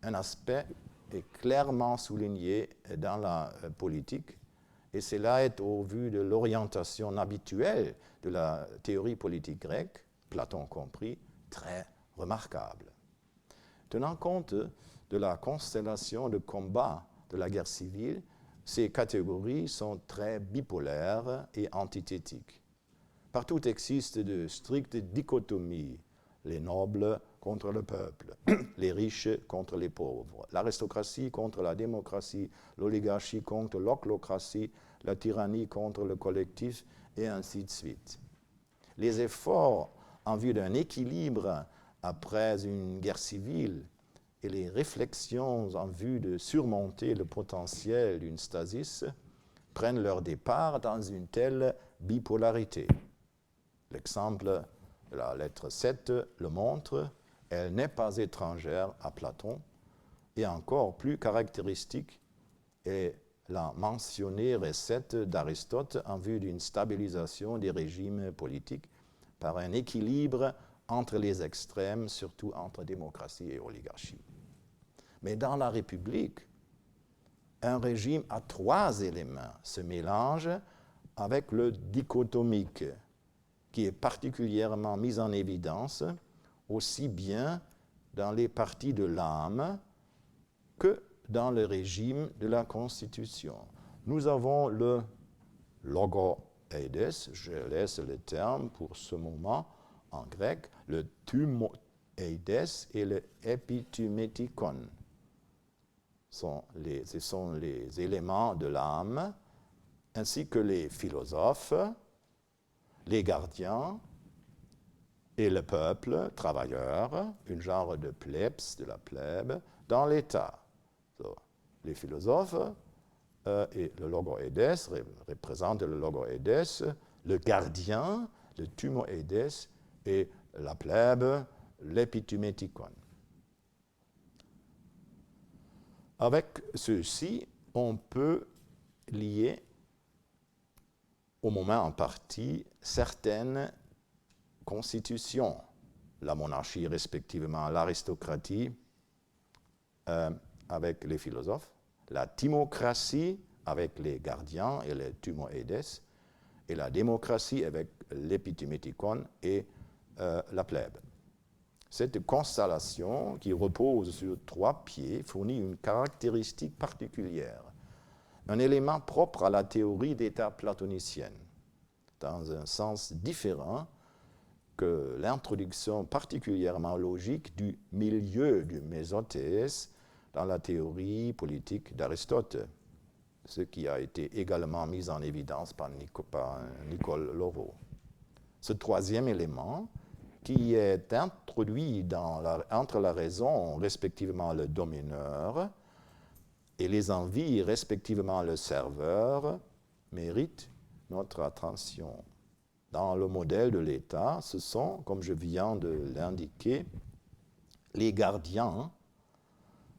Un aspect est clairement souligné dans la politique, et cela est au vu de l'orientation habituelle de la théorie politique grecque, Platon compris, très remarquable. Tenant compte de la constellation de combat de la guerre civile, ces catégories sont très bipolaires et antithétiques. Partout existe de strictes dichotomies, les nobles contre le peuple, les riches contre les pauvres, l'aristocratie contre la démocratie, l'oligarchie contre l'ochlocratie, la tyrannie contre le collectif, et ainsi de suite. Les efforts en vue d'un équilibre après une guerre civile et les réflexions en vue de surmonter le potentiel d'une stasis prennent leur départ dans une telle bipolarité. L'exemple de la lettre 7 le montre, elle n'est pas étrangère à Platon, et encore plus caractéristique est la mentionnée recette d'Aristote en vue d'une stabilisation des régimes politiques par un équilibre entre les extrêmes, surtout entre démocratie et oligarchie. Mais dans la République, un régime à trois éléments se mélange avec le dichotomique, qui est particulièrement mis en évidence aussi bien dans les parties de l'âme que dans le régime de la Constitution. Nous avons le logoeides, je laisse le terme pour ce moment en grec, le thumoeides et le epitumetikon. Ce sont les éléments de l'âme, ainsi que les philosophes, les gardiens et le peuple travailleur, un genre de plebs, de la plèbe, dans l'État. Les philosophes et le logoeides représentent le logoeides, le gardien, le thumoeides et la plèbe, l'epitumetikon. Avec ceci, on peut lier au moment en partie certaines constitutions, la monarchie respectivement l'aristocratie avec les philosophes, la timocratie avec les gardiens et les thumoeides, et la démocratie avec l'epitumetikon et la plèbe. Cette constellation, qui repose sur 3 pieds, fournit une caractéristique particulière, un élément propre à la théorie d'État platonicienne, dans un sens différent que l'introduction particulièrement logique du milieu du mésothéès dans la théorie politique d'Aristote, ce qui a été également mis en évidence par Nicole Lauveau. Ce 3e élément, qui est introduit entre la raison, respectivement le domineur, et les envies, respectivement le serveur, mérite notre attention. Dans le modèle de l'État, ce sont, comme je viens de l'indiquer, les gardiens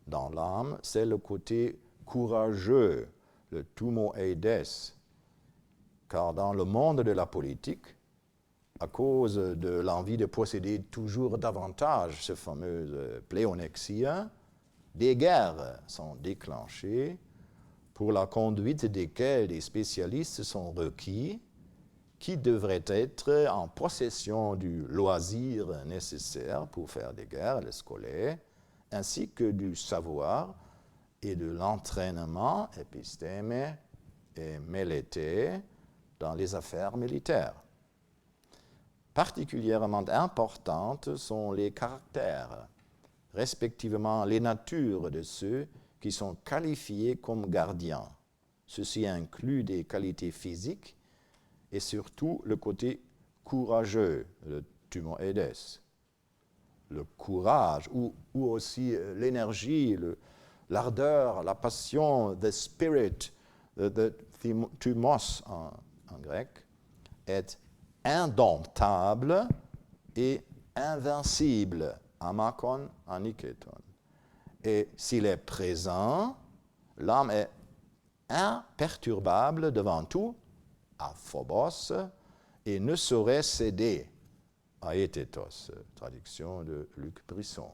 dans l'âme, c'est le côté courageux, le thumoeides, car dans le monde de la politique, à cause de l'envie de posséder toujours davantage, ce fameux pléonexia, des guerres sont déclenchées pour la conduite desquelles des spécialistes sont requis qui devraient être en possession du loisir nécessaire pour faire des guerres, le scolaire, ainsi que du savoir et de l'entraînement, épistémé et mélété, dans les affaires militaires. Particulièrement importantes sont les caractères, respectivement les natures de ceux qui sont qualifiés comme gardiens. Ceci inclut des qualités physiques et surtout le côté courageux, le thumoeides. Le courage ou aussi l'énergie, l'ardeur, la passion, the spirit, the thumos en grec, est indomptable et invincible, amakon, aniketon. Et s'il est présent, l'âme est imperturbable devant tout, aphobos, et ne saurait céder, aetetos, traduction de Luc Brisson.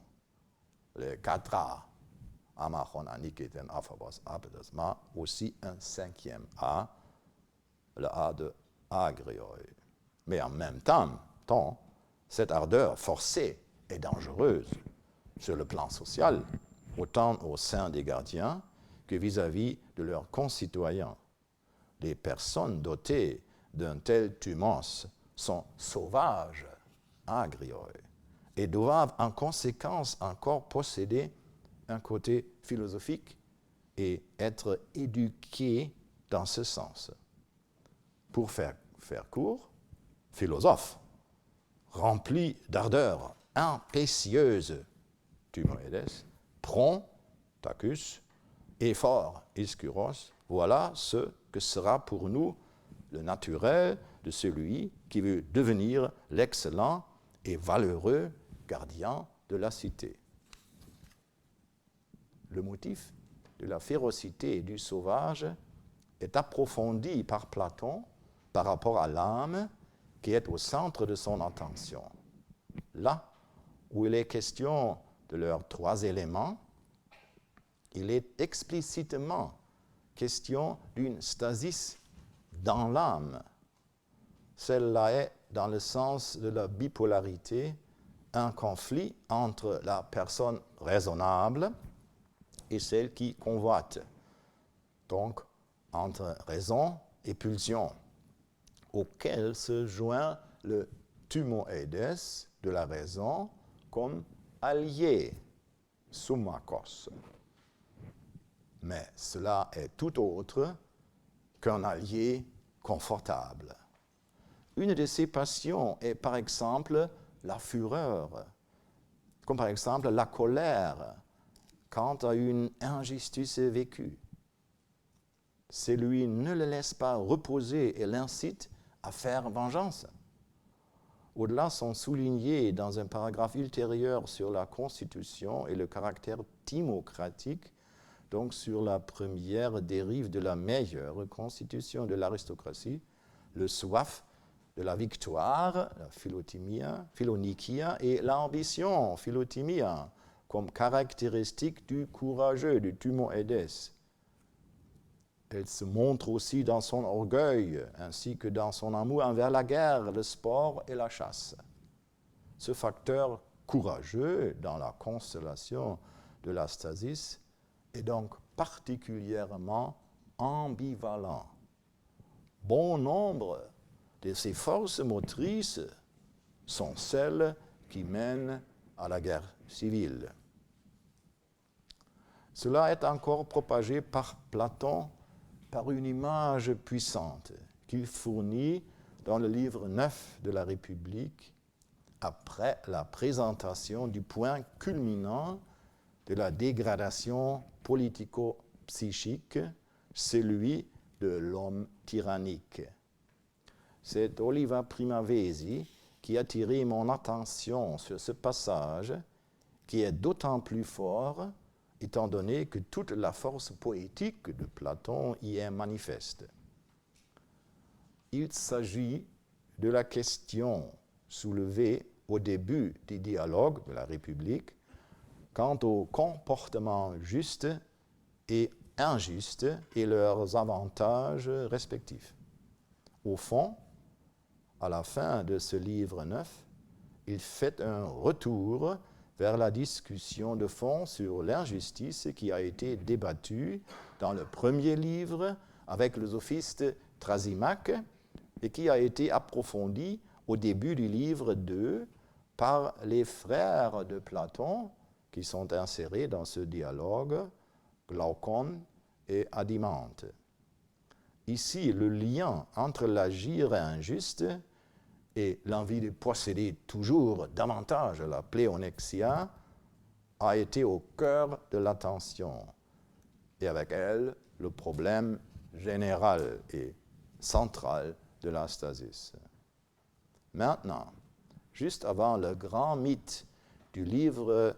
Les 4 A, amakon, aniketon, aphobos, apetos, mais aussi un 5e A, le A de agrioi. Mais en même temps, cette ardeur forcée est dangereuse sur le plan social, autant au sein des gardiens que vis-à-vis de leurs concitoyens. Les personnes dotées d'un tel thumos sont sauvages, agrioi, et doivent en conséquence encore posséder un côté philosophique et être éduquées dans ce sens. Pour faire court, philosophe, rempli d'ardeur impétueuse, thumoeides, prompt, tacus, et fort, iskuros, voilà ce que sera pour nous le naturel de celui qui veut devenir l'excellent et valeureux gardien de la cité. Le motif de la férocité du sauvage est approfondi par Platon par rapport à l'âme qui est au centre de son attention. Là où il est question de leurs 3 éléments, il est explicitement question d'une stasis dans l'âme. Celle-là est, dans le sens de la bipolarité, un conflit entre la personne raisonnable et celle qui convoite. Donc, entre raison et pulsion, auquel se joint le thumoeides de la raison comme allié summakos. Mais cela est tout autre qu'un allié confortable. Une de ces passions est par exemple la fureur, comme par exemple la colère quant à une injustice vécue. Celui ne le laisse pas reposer et l'incite à faire vengeance. Au-delà sont soulignés dans un paragraphe ultérieur sur la Constitution et le caractère timocratique, donc sur la première dérive de la meilleure constitution de l'aristocratie, le soif de la victoire, la philonikia, et l'ambition, philotimia, comme caractéristique du courageux, du thumoeides. Elle se montre aussi dans son orgueil, ainsi que dans son amour envers la guerre, le sport et la chasse. Ce facteur courageux dans la constellation de la stasis est donc particulièrement ambivalent. Bon nombre de ces forces motrices sont celles qui mènent à la guerre civile. Cela est encore propagé par Platon par une image puissante qu'il fournit dans le livre 9 de la République après la présentation du point culminant de la dégradation politico-psychique, celui de l'homme tyrannique. C'est Oliva Primavesi qui a attiré mon attention sur ce passage qui est d'autant plus fort étant donné que toute la force poétique de Platon y est manifeste. Il s'agit de la question soulevée au début des dialogues de la République quant aux comportements justes et injustes et leurs avantages respectifs. Au fond, à la fin de ce livre 9, il fait un retour vers la discussion de fond sur l'injustice qui a été débattue dans le premier livre avec le sophiste Thrasymachus et qui a été approfondie au début du livre 2 par les frères de Platon qui sont insérés dans ce dialogue, Glaucon et Adimante. Ici, le lien entre l'agir injuste et l'envie de posséder toujours davantage la pléonexia a été au cœur de l'attention. Et avec elle, le problème général et central de la stasis. Maintenant, juste avant le grand mythe du livre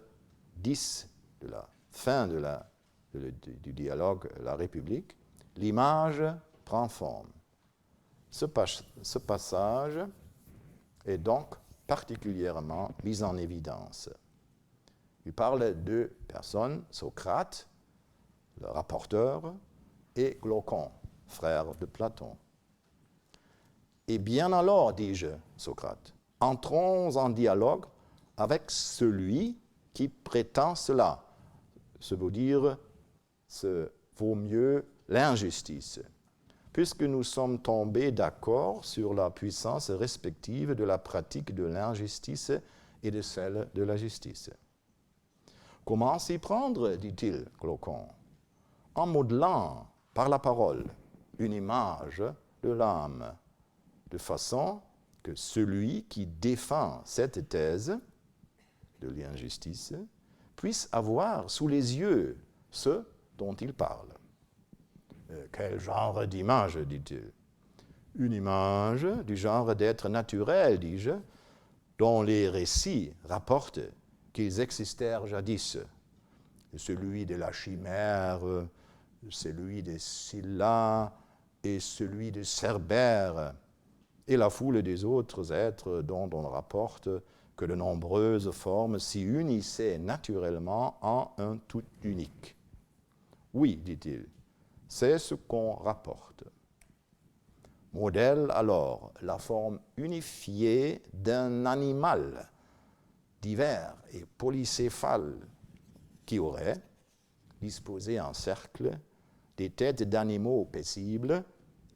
10 de la fin du dialogue La République, l'image prend forme. Ce passage est donc particulièrement mis en évidence. Il parle de deux personnes, Socrate, le rapporteur, et Glaucon, frère de Platon. Eh bien alors, dis-je, Socrate, entrons en dialogue avec celui qui prétend cela. Ça veut dire, ce vaut mieux l'injustice, puisque nous sommes tombés d'accord sur la puissance respective de la pratique de l'injustice et de celle de la justice. Comment s'y prendre, dit-il, Glaucon, en modelant par la parole une image de l'âme, de façon que celui qui défend cette thèse de l'injustice puisse avoir sous les yeux ce dont il parle. Quel genre d'image, dit-il? Une image du genre d'être naturel, dis-je, dont les récits rapportent qu'ils existèrent jadis. Celui de la chimère, celui de Scylla et celui de Cerbère, et la foule des autres êtres dont on rapporte que de nombreuses formes s'y unissaient naturellement en un tout unique. Oui, dit-il, c'est ce qu'on rapporte. Modèle alors la forme unifiée d'un animal divers et polycéphale qui aurait, disposées en cercle, des têtes d'animaux paisibles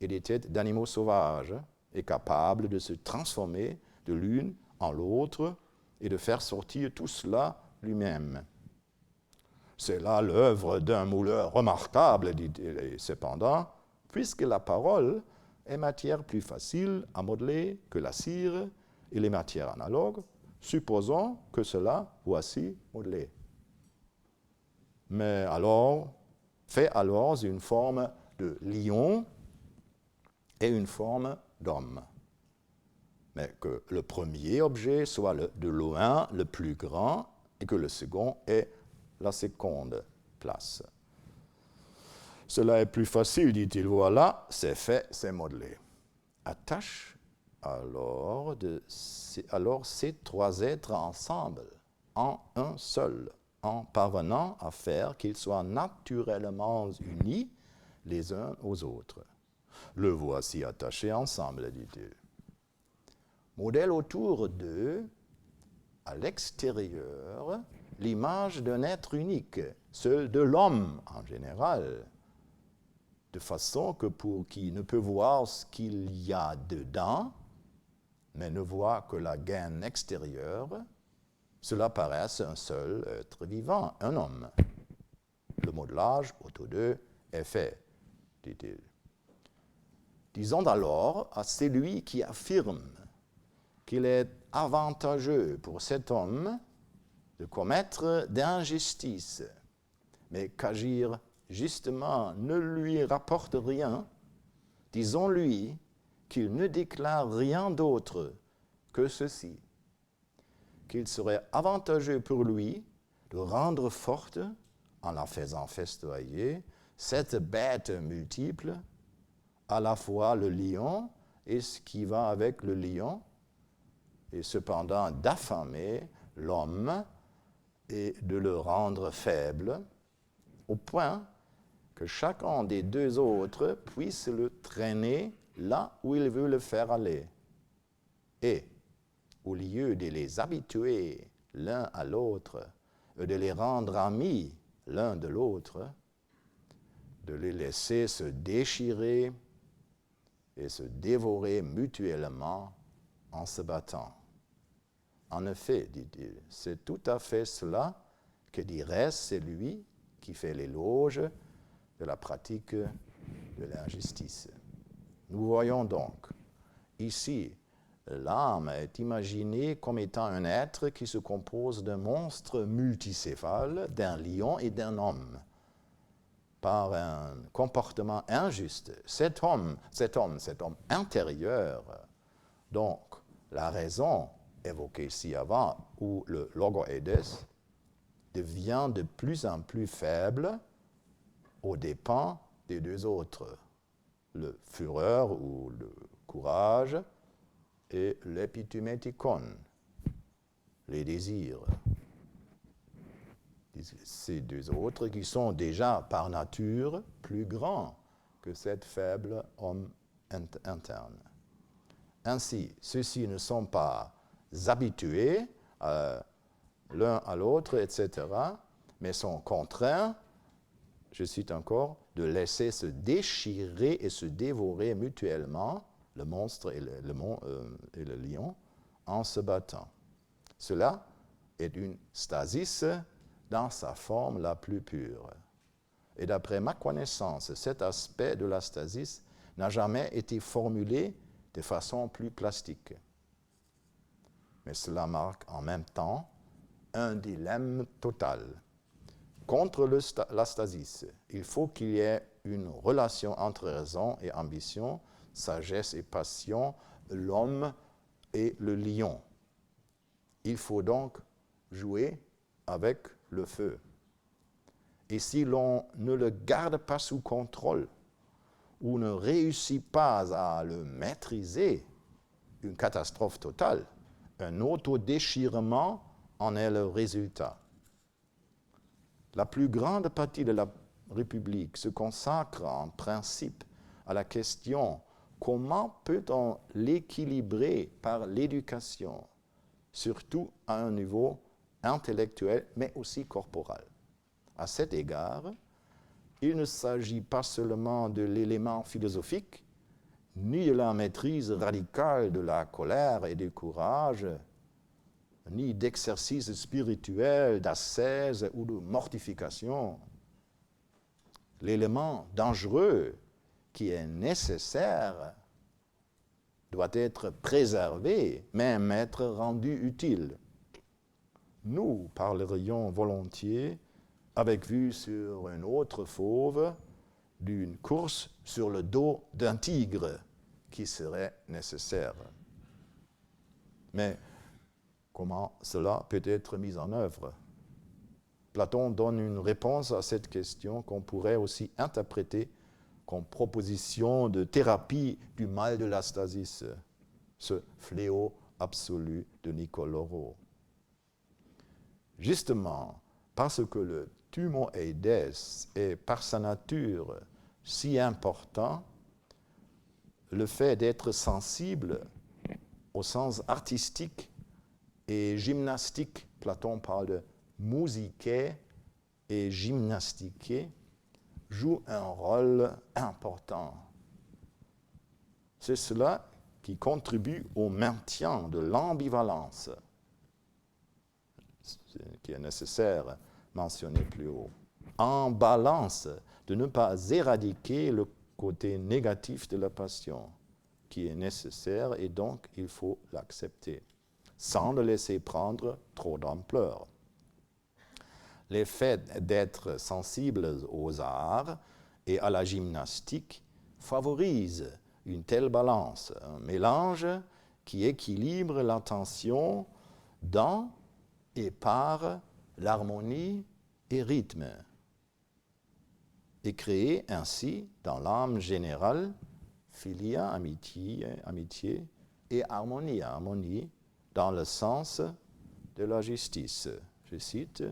et des têtes d'animaux sauvages, et capables de se transformer de l'une en l'autre et de faire sortir tout cela lui-même. C'est là l'œuvre d'un mouleur remarquable, dit-il, cependant, puisque la parole est matière plus facile à modeler que la cire et les matières analogues, supposons que cela voici modelé. Mais alors, fait alors une forme de lion et une forme d'homme. Mais que le premier objet soit de loin le plus grand et que le second ait la seconde place. Cela est plus facile, dit-il, voilà, c'est fait, c'est modelé. Attache alors ces trois êtres ensemble, en un seul, en parvenant à faire qu'ils soient naturellement unis les uns aux autres. Le voici attaché ensemble, dit-il. Modèle autour d'eux, à l'extérieur, l'image d'un être unique, celle de l'homme en général, de façon que pour qui ne peut voir ce qu'il y a dedans, mais ne voit que la gaine extérieure, cela paraisse un seul être vivant, un homme. Le modelage autour d'eux est fait, dit-il. Disons alors à celui qui affirme qu'il est avantageux pour cet homme de commettre d'injustice, mais qu'agir justement ne lui rapporte rien, disons-lui qu'il ne déclare rien d'autre que ceci, qu'il serait avantageux pour lui de rendre forte, en la faisant festoyer, cette bête multiple, à la fois le lion et ce qui va avec le lion, et cependant d'affamer l'homme et de le rendre faible, au point que chacun des deux autres puisse le traîner là où il veut le faire aller. Et, au lieu de les habituer l'un à l'autre, et de les rendre amis l'un de l'autre, de les laisser se déchirer et se dévorer mutuellement en se battant. En effet, dit-il, c'est tout à fait cela que dirait celui qui fait l'éloge de la pratique de l'injustice. Nous voyons donc, ici, l'âme est imaginée comme étant un être qui se compose d'un monstre multicéphale, d'un lion et d'un homme. Par un comportement injuste, cet homme intérieur, donc la raison évoquée ci-avant, où le logoeides devient de plus en plus faible aux dépens des deux autres, le fureur ou le courage et l'epitumétikon, les désirs. Ces deux autres qui sont déjà par nature plus grands que cet faible homme interne. Ainsi, ceux-ci ne sont pas habitués l'un à l'autre, etc., mais sont contraints, je cite encore, de laisser se déchirer et se dévorer mutuellement le monstre et le lion en se battant. Cela est une stasis dans sa forme la plus pure. Et d'après ma connaissance, cet aspect de la stasis n'a jamais été formulé de façon plus plastique. Mais cela marque en même temps un dilemme total. Contre la stasis, il faut qu'il y ait une relation entre raison et ambition, sagesse et passion, l'homme et le lion. Il faut donc jouer avec le feu. Et si l'on ne le garde pas sous contrôle ou ne réussit pas à le maîtriser, une catastrophe totale, un autodéchirement en est le résultat. La plus grande partie de la République se consacre en principe à la question comment peut-on l'équilibrer par l'éducation, surtout à un niveau intellectuel mais aussi corporel. À cet égard, il ne s'agit pas seulement de l'élément philosophique, ni de la maîtrise radicale de la colère et du courage, ni d'exercice spirituel, d'ascèse ou de mortification. L'élément dangereux qui est nécessaire doit être préservé, même être rendu utile. Nous parlerions volontiers, avec vue sur un autre fauve, d'une course sur le dos d'un tigre qui serait nécessaire. Mais comment cela peut être mis en œuvre? Platon donne une réponse à cette question qu'on pourrait aussi interpréter comme proposition de thérapie du mal de la stasis, ce fléau absolu de Niccoloro. Justement, parce que le thumoeides est par sa nature si important, le fait d'être sensible au sens artistique et gymnastique, Platon parle de musicae et gymnastiquer, joue un rôle important. C'est cela qui contribue au maintien de l'ambivalence, qui est nécessaire, mentionné plus haut, en balance de ne pas éradiquer le côté négatif de la passion, qui est nécessaire et donc il faut l'accepter, sans le laisser prendre trop d'ampleur. Le fait d'être sensible aux arts et à la gymnastique favorise une telle balance, un mélange qui équilibre l'attention dans et par l'harmonie et rythme, et crée ainsi dans l'âme générale philia, amitié, et harmonie dans le sens de la justice. Je cite,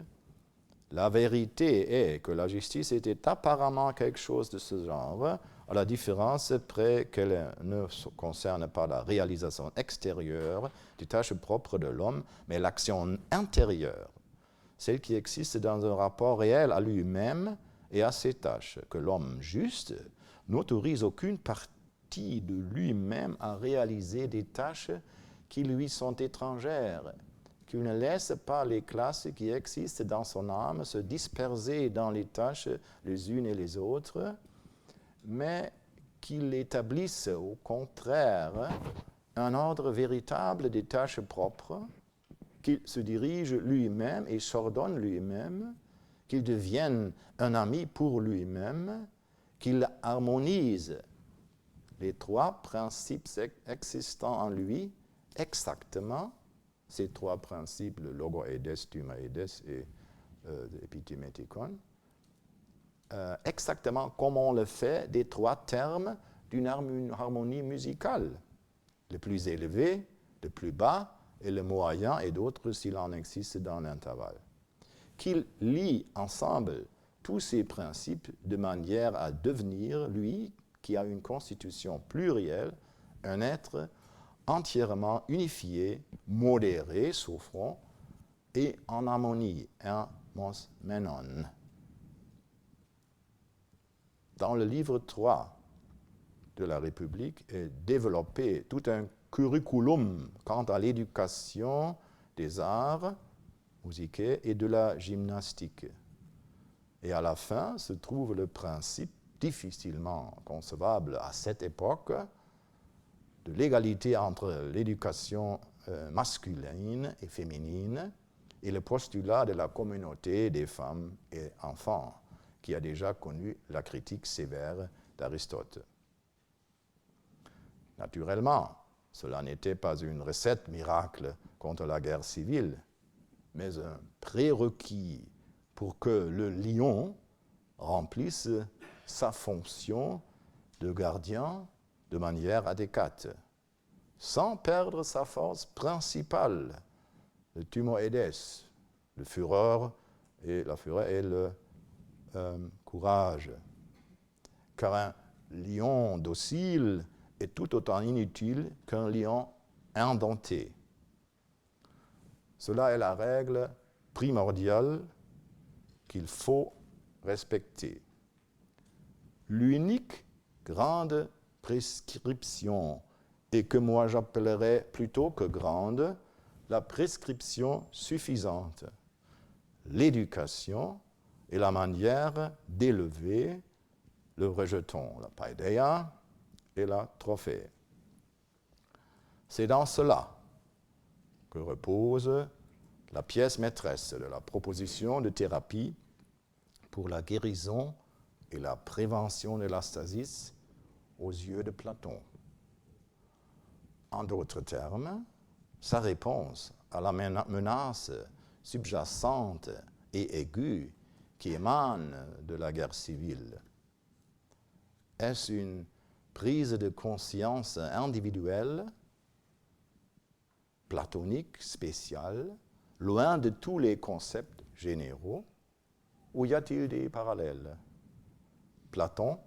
« La vérité est que la justice était apparemment quelque chose de ce genre, à la différence près qu'elle ne concerne pas la réalisation extérieure des tâches propres de l'homme, mais l'action intérieure, celle qui existe dans un rapport réel à lui-même et à ses tâches, que l'homme juste n'autorise aucune partie de lui-même à réaliser des tâches qui lui sont étrangères, qu'il ne laisse pas les classes qui existent dans son âme se disperser dans les tâches les unes et les autres, mais qu'il établisse au contraire un ordre véritable des tâches propres, qu'il se dirige lui-même et s'ordonne lui-même, qu'il devienne un ami pour lui-même, qu'il harmonise les trois principes existants en lui exactement, ces trois principes, le logoeides, thumoeides et epitimétikon, exactement comme on le fait des trois termes d'une harmonie musicale, le plus élevé, le plus bas et le moyen et d'autres s'il en existe dans l'intervalle. Qu'il lie ensemble tous ces principes de manière à devenir, lui, qui a une constitution plurielle, un être entièrement unifié, modéré, souffrant, et en harmonie, un mos menon. Dans le livre 3 de la République est développé tout un curriculum quant à l'éducation des arts musicaires et de la gymnastique. Et à la fin se trouve le principe difficilement concevable à cette époque de l'égalité entre l'éducation masculine et féminine et le postulat de la communauté des femmes et enfants, qui a déjà connu la critique sévère d'Aristote. Naturellement, cela n'était pas une recette miracle contre la guerre civile, mais un prérequis pour que le lion remplisse sa fonction de gardien de manière adéquate, sans perdre sa force principale, le thumoeides, la fureur et le courage. Car un lion docile est tout autant inutile qu'un lion indompté. Cela est la règle primordiale qu'il faut respecter. L'unique grande prescription, et que moi j'appellerais plutôt que grande, la prescription suffisante, l'éducation et la manière d'élever le rejeton, la paideia et la trophée. C'est dans cela que repose la pièce maîtresse de la proposition de thérapie pour la guérison et la prévention de l'astasis aux yeux de Platon. En d'autres termes, sa réponse à la menace subjacente et aiguë qui émane de la guerre civile. Est-ce une prise de conscience individuelle, platonique, spéciale, loin de tous les concepts généraux, ou y a-t-il des parallèles? Platon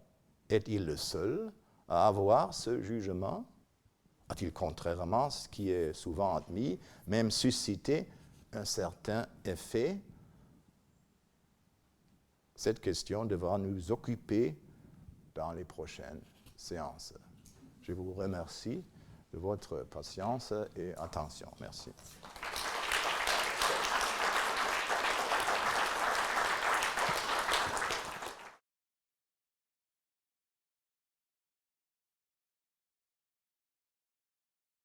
est-il le seul à avoir ce jugement? A-t-il, contrairement à ce qui est souvent admis, même suscité un certain effet? Cette question devra nous occuper dans les prochaines séances. Je vous remercie de votre patience et attention. Merci.